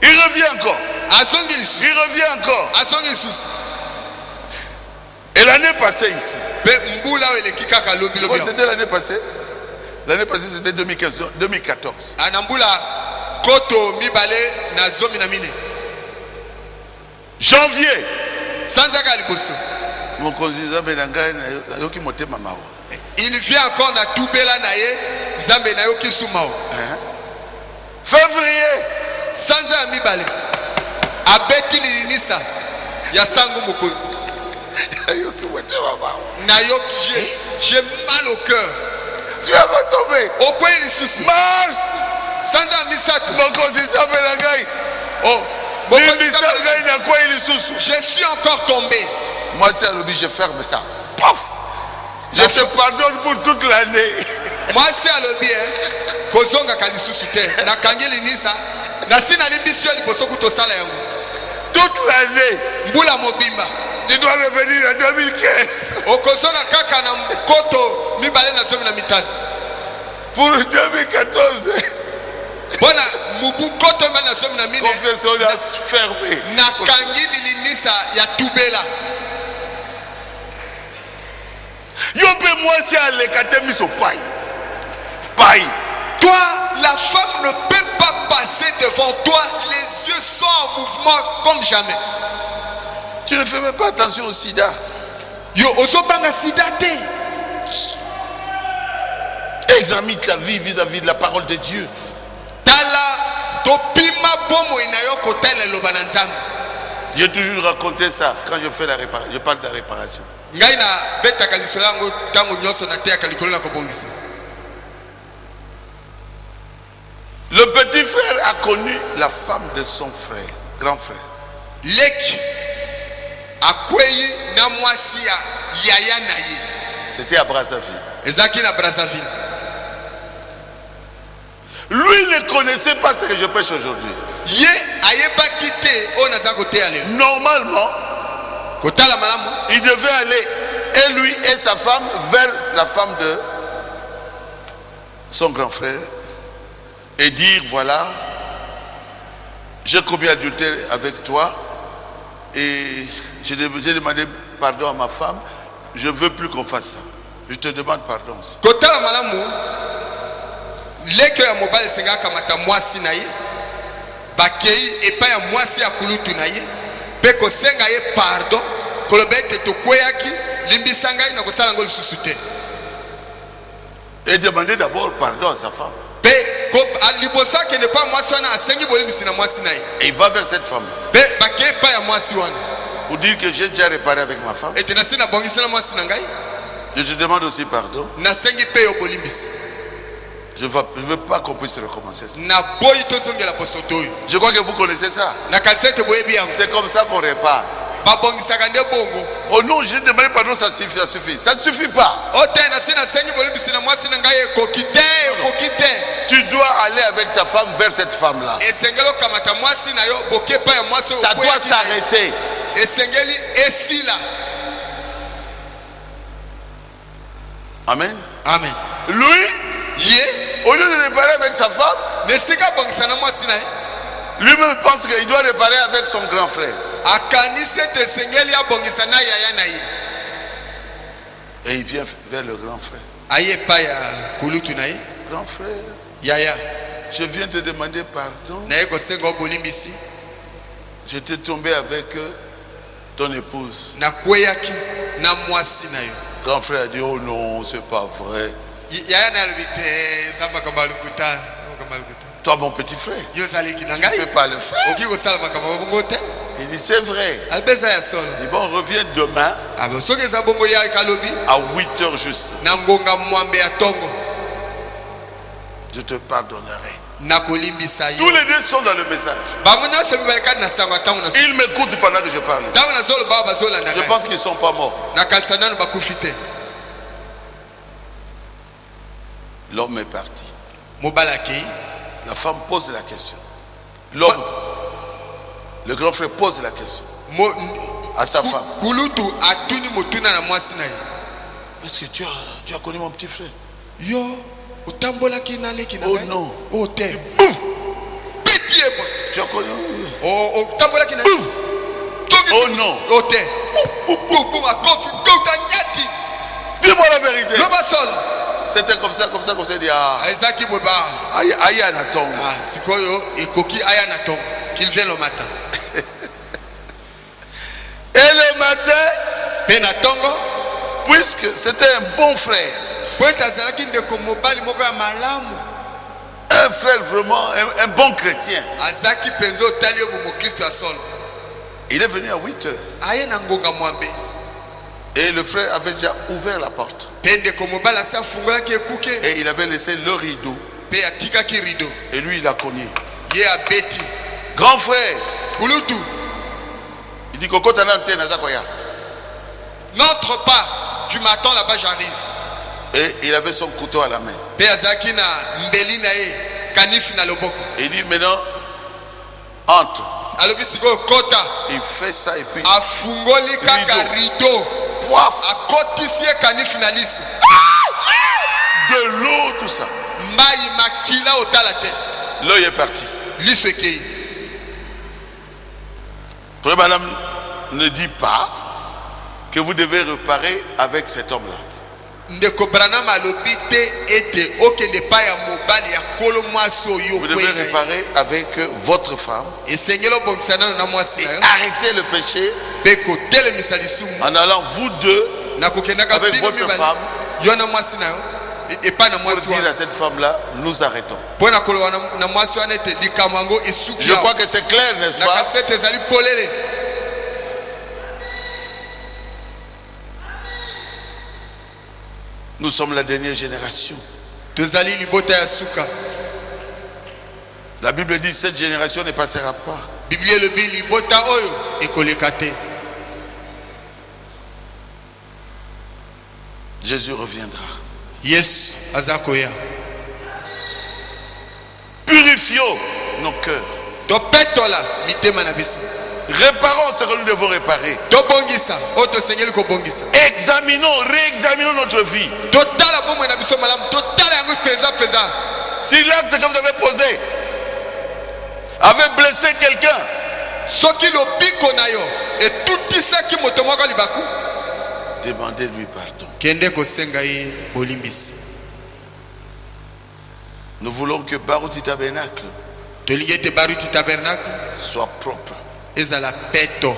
Speaker 2: Il revient encore.
Speaker 3: Azongi lisusu.
Speaker 2: Il revient encore.
Speaker 3: Azongi lisusu.
Speaker 2: Et l'année passée ici.
Speaker 3: Pe mbula eleki kaka lobi lobi.
Speaker 2: C'était l'année passée. L'année passée c'était 2014.
Speaker 3: Anambula koto mibale na zomi na mine.
Speaker 2: Janvier.
Speaker 3: Sanzaka liboso.
Speaker 2: Mon conduisant Benanga yoki moté mama.
Speaker 3: Il vient encore na tubela na ye nzambe na yoki sumao.
Speaker 2: Février.
Speaker 3: Sanza mibale. Abeti lilinisa ya sangu mokozi.
Speaker 2: Yoki moté mama.
Speaker 3: Na yoki j'ai mal au cœur.
Speaker 2: Tu vas tomber.
Speaker 3: Au point il susu.
Speaker 2: Mars.
Speaker 3: Sanza misatu.
Speaker 2: Mon conduisant Benanga.
Speaker 3: Oh.
Speaker 2: Je
Speaker 3: suis encore tombé.
Speaker 2: Moi c'est l'objet, je ferme ça. Pof. Je te pardonne pour toute l'année.
Speaker 3: Moi c'est l'objet. Kozonga kalisusu te. Na kangeli nisa. Na sina limbisio liboso kutosala yango.
Speaker 2: Toute l'année.
Speaker 3: Mbula mobimba.
Speaker 2: Tu dois revenir en 2015.
Speaker 3: Okozonga kaka na koto mibale na zomi na mitano.
Speaker 2: Pour 2014.
Speaker 3: Bona mubu koto mba na zomi na mine.
Speaker 2: Confession a fermé.
Speaker 3: Na kangeli linisa ya tubela.
Speaker 2: Yope moi c'est à l'écatémis au paille. Paille.
Speaker 3: Toi, la femme ne peut pas passer devant toi. Les yeux sont en mouvement comme jamais.
Speaker 2: Tu ne fais même pas attention au sida.
Speaker 3: Yo, osobanga sida te.
Speaker 2: Examine ta vie vis-à-vis de la parole de Dieu.
Speaker 3: Tala topima bomo inayo kotela lobana nzambe.
Speaker 2: J'ai toujours raconté ça quand je fais la réparation. Je parle de la réparation.
Speaker 3: Ngai na beta kalisolango tango nyoso na te kalikolo na kobongisa.
Speaker 2: Le petit frère a connu la femme de son frère, grand frère.
Speaker 3: Lek akwei na mwasi ya yaya na ye.
Speaker 2: C'était à Brazzaville.
Speaker 3: Ezaki na Brazzaville.
Speaker 2: Lui ne connaissait pas ce que je prêche aujourd'hui.
Speaker 3: Ye ayeba kite o naza kote ale.
Speaker 2: Normalement,
Speaker 3: kotala malamu,
Speaker 2: il devait aller, et lui et sa femme, vers la femme de son grand frère et dire, voilà, j'ai commis adultère avec toi et j'ai demandé pardon à ma femme, je ne veux plus qu'on fasse ça. Je te demande pardon.
Speaker 3: Kotala malamu, leke ya mobile senga kamata mwasi na ye, bakei epa ya mwasi ya kulutu na ye, pe kosenga ye pardon, kolobete tokweyaki, limbisanga na kosala ngo lisusu te.
Speaker 2: Et demander d'abord pardon à sa femme.
Speaker 3: Pe ko alibosa ke ne pas mwasi wana asengi bolimbisi na mwasi na ye.
Speaker 2: Et il va vers cette femme.
Speaker 3: Pe bakei epa ya mwasi wana.
Speaker 2: Pour dire que j'ai déjà réparé avec ma femme.
Speaker 3: Et tenasi na bongisi na mwasi na ngai.
Speaker 2: Je te demande aussi pardon.
Speaker 3: Na sengi pe yo bolimbisi.
Speaker 2: Je ne veux pas qu'on puisse recommencer ça.
Speaker 3: Na boyi to songela posoto.
Speaker 2: Je crois que vous connaissez ça.
Speaker 3: Na katsete boye bien.
Speaker 2: C'est comme ça qu'on répare.
Speaker 3: Babongisaka nde bongo.
Speaker 2: Oh non, j'ai demandé pardon, ça suffit, ça suffit. Ça ne suffit pas. Tu dois aller avec ta femme vers cette femme-là. Ça doit s'arrêter. Amen.
Speaker 3: Amen.
Speaker 2: Lui, au lieu de réparer avec sa femme, lui-même pense qu'il doit réparer avec son grand frère. Et il vient vers le grand frère. Grand frère, je viens te demander pardon. J'étais tombé avec ton épouse. Grand frère a dit, oh non, c'est pas vrai. Toi, mon petit frère, tu ne peux pas le faire. Il dit, c'est vrai. Il dit, bon, reviens demain à 8h juste. Je te pardonnerai.
Speaker 3: nakolimbisa yo.
Speaker 2: Tous les deux sont dans le message.
Speaker 3: Bango nyonso bibaleka na sango atango na
Speaker 2: Ils m'écoutent pendant que je parle.
Speaker 3: tango na zolo ba bazola na
Speaker 2: Je pense qu'ils ne sont pas morts.
Speaker 3: na kanisa nanu bakufi te.
Speaker 2: L'homme est parti.
Speaker 3: Mobalaki
Speaker 2: La femme pose la question. L'homme, le grand frère pose la question à sa femme.
Speaker 3: kulutu atuni motuna na mwasi na ye.
Speaker 2: Est-ce que tu as connu mon petit frère?
Speaker 3: Yo utambolaki na leki na
Speaker 2: Oh
Speaker 3: ngai?
Speaker 2: non.
Speaker 3: Oh te. Pitié moi.
Speaker 2: Tu as connu?
Speaker 3: Oh utambolaki na.
Speaker 2: Oh non.
Speaker 3: Oh te. Pour ma confi kota nyati.
Speaker 2: Dis-moi la vérité.
Speaker 3: Loba sol.
Speaker 2: C'était comme ça, dit
Speaker 3: Ezaki boba.
Speaker 2: aïe Anaton.
Speaker 3: Ah, sikoyo ekoki aya na ton qu'il vienne le matin.
Speaker 2: Et le matin,
Speaker 3: Pe na tongo
Speaker 2: puisque c'était un bon frère,
Speaker 3: po tazalaki ndeko mobali moko ya malamu.
Speaker 2: un frère vraiment, un bon chrétien,
Speaker 3: Azaki penzo tali yo mo Kristo ya sol.
Speaker 2: il est venu à 8 heures.
Speaker 3: Aye na ngonga mwambe.
Speaker 2: Et le frère avait déjà ouvert la porte.
Speaker 3: Pe ndeko mobali asa fungolaki ekuke.
Speaker 2: Et il avait laissé le rideau.
Speaker 3: Pe atikaki rideau.
Speaker 2: Et lui, il a cogné.
Speaker 3: Ye abeti.
Speaker 2: Grand frère,
Speaker 3: Kulutu.
Speaker 2: il dit Koko Tanante Nazakoya.
Speaker 3: N'entre pas. Tu m'attends là-bas, j'arrive.
Speaker 2: Et il avait son couteau à la main.
Speaker 3: Pe azaki na mbeli na ye. Kanif na loboko.
Speaker 2: Et il dit maintenant, entre.
Speaker 3: Alobi siko kota.
Speaker 2: Il fait ça et puis,
Speaker 3: Afungoli kaka rideau.
Speaker 2: poif,
Speaker 3: Akotisi ye kanif na liso.
Speaker 2: de l'eau, tout ça.
Speaker 3: Mayi makila otala te.
Speaker 2: L'œil est parti.
Speaker 3: Liso ekei.
Speaker 2: Frère Madame ne dit pas que vous devez réparer avec cet homme-là.
Speaker 3: Ndeko Branham alobi te ete okende pa ya mobali ya kolo mwasi oyo
Speaker 2: Vous devez réparer avec votre femme
Speaker 3: esengelo bongisa na mwasi
Speaker 2: et
Speaker 3: na yo
Speaker 2: arrêter le péché
Speaker 3: pe kotelemisa lisumu
Speaker 2: en allant vous deux
Speaker 3: na kokendaka
Speaker 2: avec
Speaker 3: bino
Speaker 2: votre
Speaker 3: mibale
Speaker 2: femme
Speaker 3: yo na mwasi na yo epa na
Speaker 2: pour
Speaker 3: mwasi
Speaker 2: dire
Speaker 3: wana
Speaker 2: à cette femme-là, nous arrêtons.
Speaker 3: mpo na koloba na mwasi wana ete likambo yango esuki
Speaker 2: Je crois que c'est clair, n'est-ce
Speaker 3: na
Speaker 2: pas?
Speaker 3: kati ete ezali polele.
Speaker 2: Nous sommes la dernière génération.
Speaker 3: Tozali libota ya suka.
Speaker 2: La Bible dit cette génération ne passera pas.
Speaker 3: Biblia elobi libota oyo ekoleka te.
Speaker 2: Jésus reviendra.
Speaker 3: Yesu aza koya.
Speaker 2: Purifions nos cœurs.
Speaker 3: Topetola mitema na biso.
Speaker 2: Réparons ce que nous devons réparer.
Speaker 3: Tobongisa oyo tosengeli kobongisa.
Speaker 2: Examinons, réexaminons notre vie.
Speaker 3: Totala bomoi na biso malamu. Totala yango penza penza.
Speaker 2: Si l'acte que vous avez posé avait blessé quelqu'un,
Speaker 3: Soki lobiko na yo etutisaki moto moko libaku.
Speaker 2: demandez-lui pardon.
Speaker 3: Kende kosenga ye bolimbisi.
Speaker 2: Nous voulons que Baruti Tabernacle
Speaker 3: Tolingi ete baruti tabernacle
Speaker 2: soit propre.
Speaker 3: ezala peto.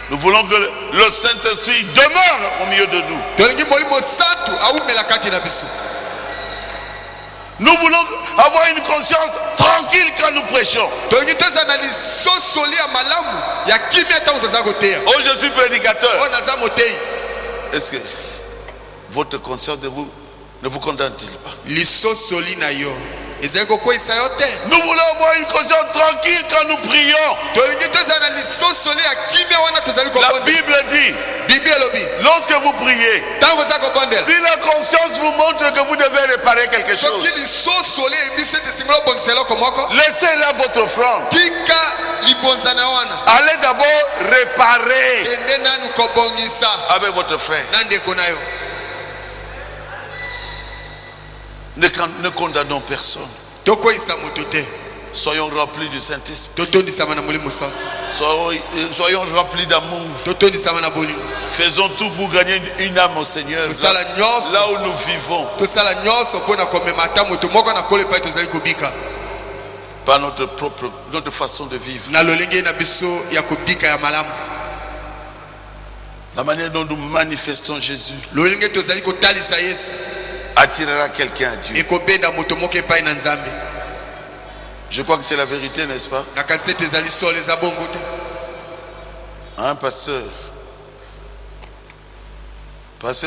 Speaker 2: Nous voulons que le Saint-Esprit demeure au milieu de nous.
Speaker 3: Tolingi molimo santu aumela kati na biso.
Speaker 2: Nous voulons avoir une conscience tranquille quand nous prêchons.
Speaker 3: Tolingi tozana lisosoli ya malamu ya kimia tango toza koteya.
Speaker 2: Oh, je suis prédicateur.
Speaker 3: O naza motei.
Speaker 2: Est-ce que votre conscience ne vous condamne-t-il pas?
Speaker 3: Lisosoli na yo ezali kokweyisa yo te.
Speaker 2: Nous voulons avoir une conscience tranquille quand nous prions.
Speaker 3: Tolingi tozana lisosoli ya kimia wana tozali
Speaker 2: La
Speaker 3: kobondela.
Speaker 2: Bible dit,
Speaker 3: Biblia elobi
Speaker 2: lorsque vous priez,
Speaker 3: tango oza kobondela.
Speaker 2: si la conscience vous montre que vous devez réparer quelque chose,
Speaker 3: Soki lisosoli ebiso ete singolo bongisa eloko moko.
Speaker 2: laissez là votre offrande.
Speaker 3: Tika libonzana wana.
Speaker 2: Allez d'abord réparer
Speaker 3: Kende nanu kobongisa
Speaker 2: avec votre frère.
Speaker 3: na ndeko na yo.
Speaker 2: Ne condamnons personne.
Speaker 3: Tokoyisa moto te.
Speaker 2: Soyons remplis du Saint-Esprit.
Speaker 3: Totondisama na molimo santu.
Speaker 2: Soyons remplis d'amour.
Speaker 3: Totondisama na bolimo.
Speaker 2: Faisons tout pour gagner une âme au Seigneur.
Speaker 3: Tosala nyonso.
Speaker 2: Là où nous vivons.
Speaker 3: Tosala nyonso mpona komema ata moto moko na kolo epai tozali kobika.
Speaker 2: Par notre façon de vivre.
Speaker 3: Na lolenge na biso ya kobika ya malamu.
Speaker 2: La manière dont nous manifestons Jésus
Speaker 3: Lolenge tozali kotalisa Yesu.
Speaker 2: attirera quelqu'un à Dieu.
Speaker 3: Ekobenda moto moko epai na Nzambe.
Speaker 2: Je crois que c'est la vérité, n'est-ce pas?
Speaker 3: Na kanisa tezali solo eza bongo te.
Speaker 2: Un pasteur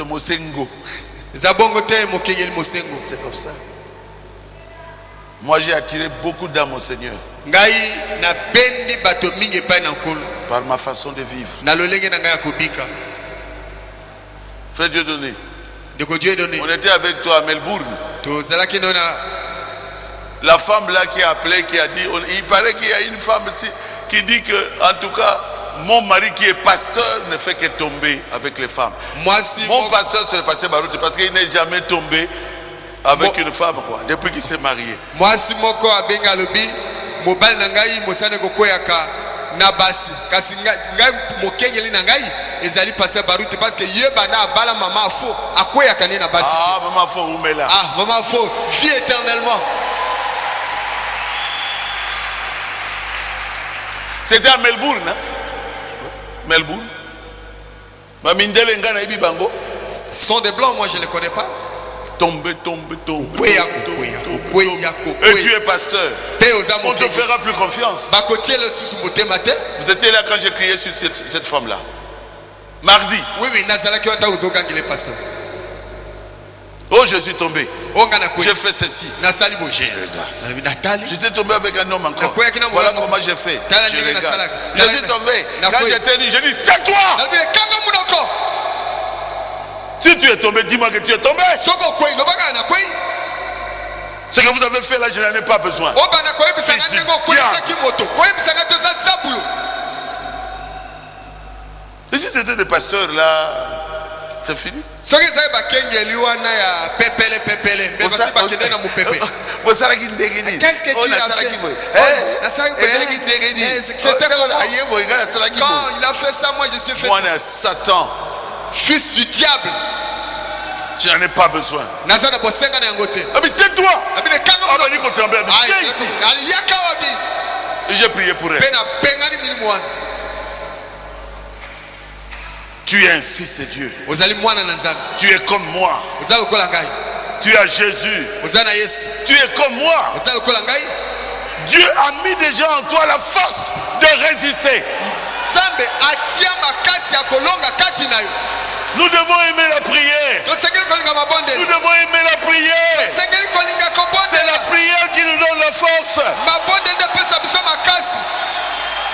Speaker 2: Mosengo,
Speaker 3: Eza bongo te mokengeli mosengo.
Speaker 2: c'est comme ça. Moi, j'ai attiré beaucoup d'âmes au Seigneur
Speaker 3: ngai na bendi bato mingi epai na nkolo
Speaker 2: par ma façon de vivre.
Speaker 3: na lolenge na ngai ya kobika.
Speaker 2: Frère Dieudonné,
Speaker 3: Ndeko Dieu donné
Speaker 2: on était avec toi à Melbourne.
Speaker 3: tozalaki no na
Speaker 2: La femme là qui a appelé, qui a dit, il paraît qu'il y a une femme ici qui dit que, en tout cas, mon mari qui est pasteur ne fait que tomber avec les femmes. Mon pasteur c'est le pasteur Baroute parce qu'il n'est jamais tombé avec une femme quoi, depuis qu'il s'est marié.
Speaker 3: mwasi moko abenga lobi mobali na ngai mosane kokweyaka na basi kasi ngai mokengeli na ngai ezali passer Baroute parce que ye bana abala mama afo akweyaka ne na basi.
Speaker 2: Ah maman faut rumela.
Speaker 3: Ah maman afo vie éternellement.
Speaker 2: C'était à Melbourne, hein? Melbourne. Mamindele ngana ibi bango.
Speaker 3: Sont des blancs, moi je les connais pas.
Speaker 2: Tombe.
Speaker 3: Et
Speaker 2: tu es pasteur. On ne te fera plus confiance. Vous étiez là quand j'ai crié sur cette femme-là. Mardi.
Speaker 3: Oui, pasteur.
Speaker 2: Oh, je suis tombé. J'ai fait ceci. J'ai regardé. J'étais tombé avec un homme encore. Voilà comment j'ai fait. Je regarde. Je suis tombé. Quand j'étais dit, j'ai dit, tais-toi. Si tu es tombé, dis-moi que tu es tombé. Ce que vous avez fait là, je n'en ai pas besoin. Et si c'était des pasteurs là, c'est fini.
Speaker 3: Qu'est-ce que tu as fait? Quand il a fait ça, moi je suis fait
Speaker 2: Moi, Satan,
Speaker 3: fils du diable.
Speaker 2: je n'en ai pas besoin.
Speaker 3: Mais
Speaker 2: tais-toi. Et j'ai prié pour elle. Tu es un fils de Dieu. Tu es comme moi. Tu as Jésus. Tu es comme moi. Dieu a mis déjà en toi la force de résister. Nous devons aimer la prière. Nous devons aimer la prière. C'est la prière qui nous donne la force.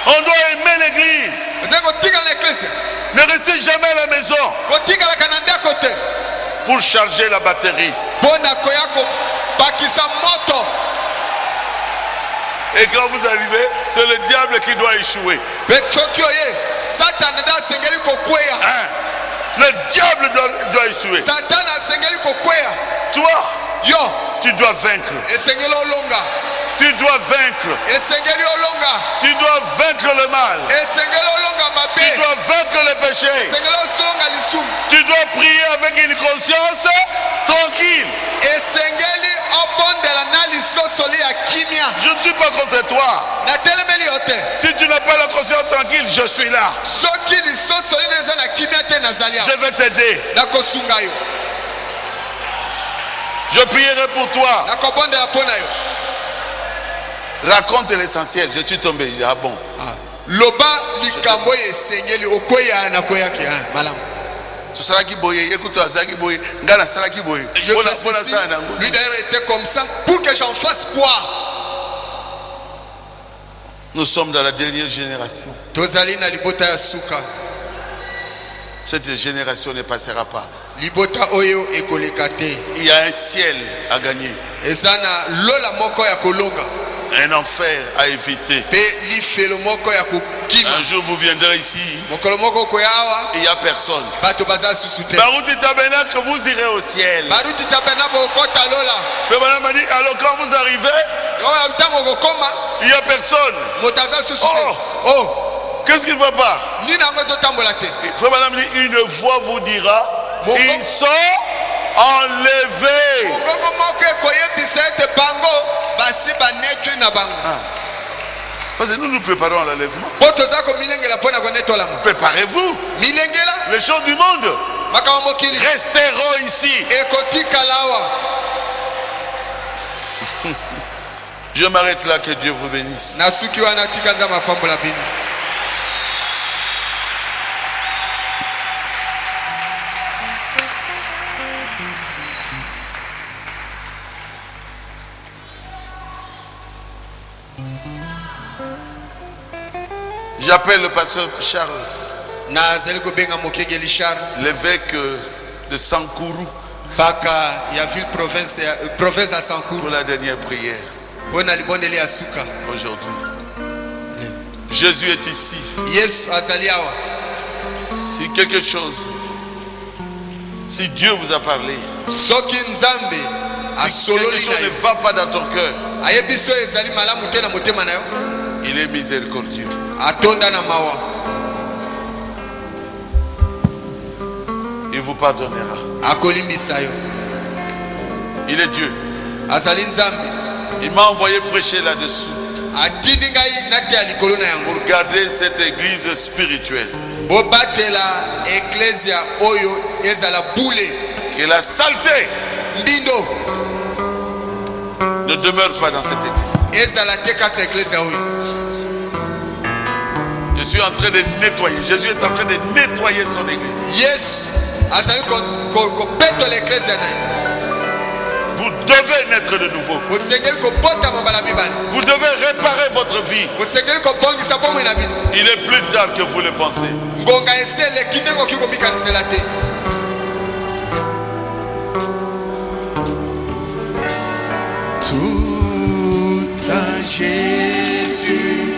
Speaker 2: On doit aimer l'église. Ne restez jamais à la maison pour charger la batterie. Et quand vous arrivez, c'est le diable qui doit échouer. Hein? Le diable doit échouer. Toi, tu dois vaincre. Tu dois vaincre. Tu dois vaincre le mal. Tu dois vaincre le péché. Tu dois prier avec une conscience tranquille. Je ne suis pas contre toi. Si tu n'as pas la conscience tranquille, je suis là. Je vais t'aider. Je prierai pour toi. Raconte l'essentiel. Je suis tombé. Ah bon.
Speaker 3: Loba likambo esengeli okoya na koyaki malam.
Speaker 2: Tu seras qui boye, écoute toi, ça qui boye, ngana sera qui boye.
Speaker 3: Lui d'ailleurs était comme ça pour que j'en fasse quoi?
Speaker 2: Nous sommes dans la dernière génération.
Speaker 3: Tozali na libota ya suka.
Speaker 2: Cette génération ne passera pas.
Speaker 3: Libota oyo ekolekate.
Speaker 2: Il y a un ciel à gagner.
Speaker 3: Ezana lola moko ya kolonga.
Speaker 2: Un enfer à éviter. Un jour vous viendrez ici. Il n'y a personne. Barouti Tabernacle, vous irez au ciel. Frère m'a dit, alors quand vous arrivez, il n'y a personne. Oh, qu'est-ce qu'il ne va pas? Frère Madame dit, une voix vous dira, ils sont enlevés. Parce que nous nous préparons à l'enlèvement. Préparez-vous. Les choses du monde resteront ici. Je m'arrête là, que Dieu vous bénisse. J'appelle le pasteur Charles,
Speaker 3: nazali kobenga mokengeli Charles
Speaker 2: l'évêque de Sankourou,
Speaker 3: baka ya ville province à Sankourou
Speaker 2: pour la dernière prière
Speaker 3: pona libondeli ya suka
Speaker 2: aujourd'hui. Jésus est ici.
Speaker 3: Yesu azali awa.
Speaker 2: Si quelque chose, si Dieu vous a parlé,
Speaker 3: Soki nzambe
Speaker 2: si quelque
Speaker 3: asololi
Speaker 2: chose
Speaker 3: na
Speaker 2: ne
Speaker 3: yo
Speaker 2: va pas dans ton cœur,
Speaker 3: ayebiso ezali malamu te na motema na yo
Speaker 2: il est miséricordieux.
Speaker 3: atonda na mawa
Speaker 2: Il vous pardonnera.
Speaker 3: akolimbisa yo.
Speaker 2: Il est Dieu.
Speaker 3: Azali nzambe
Speaker 2: Il m'a envoyé prêcher là-dessus
Speaker 3: atindi ngai nateya likolo na yango
Speaker 2: pour garder cette église spirituelle.
Speaker 3: bobatela eklesia oyo ezala bule
Speaker 2: Que la saleté
Speaker 3: mbindo
Speaker 2: ne demeure pas dans cette église.
Speaker 3: ezala te kaka eklesia oyo.
Speaker 2: Je suis en train de nettoyer. Jésus est en train de nettoyer son église.
Speaker 3: Yesu azali kopetola eklesia na ye.
Speaker 2: Vous devez naître de nouveau.
Speaker 3: osengeli kobotama mbala mibale.
Speaker 2: Vous devez réparer votre vie.
Speaker 3: osengeli kobongisa bomoi na bino.
Speaker 2: Il est plus tard que vous le pensez.
Speaker 3: ngonga ese eleki nde koki komikanisela te.
Speaker 2: Tout à Jésus,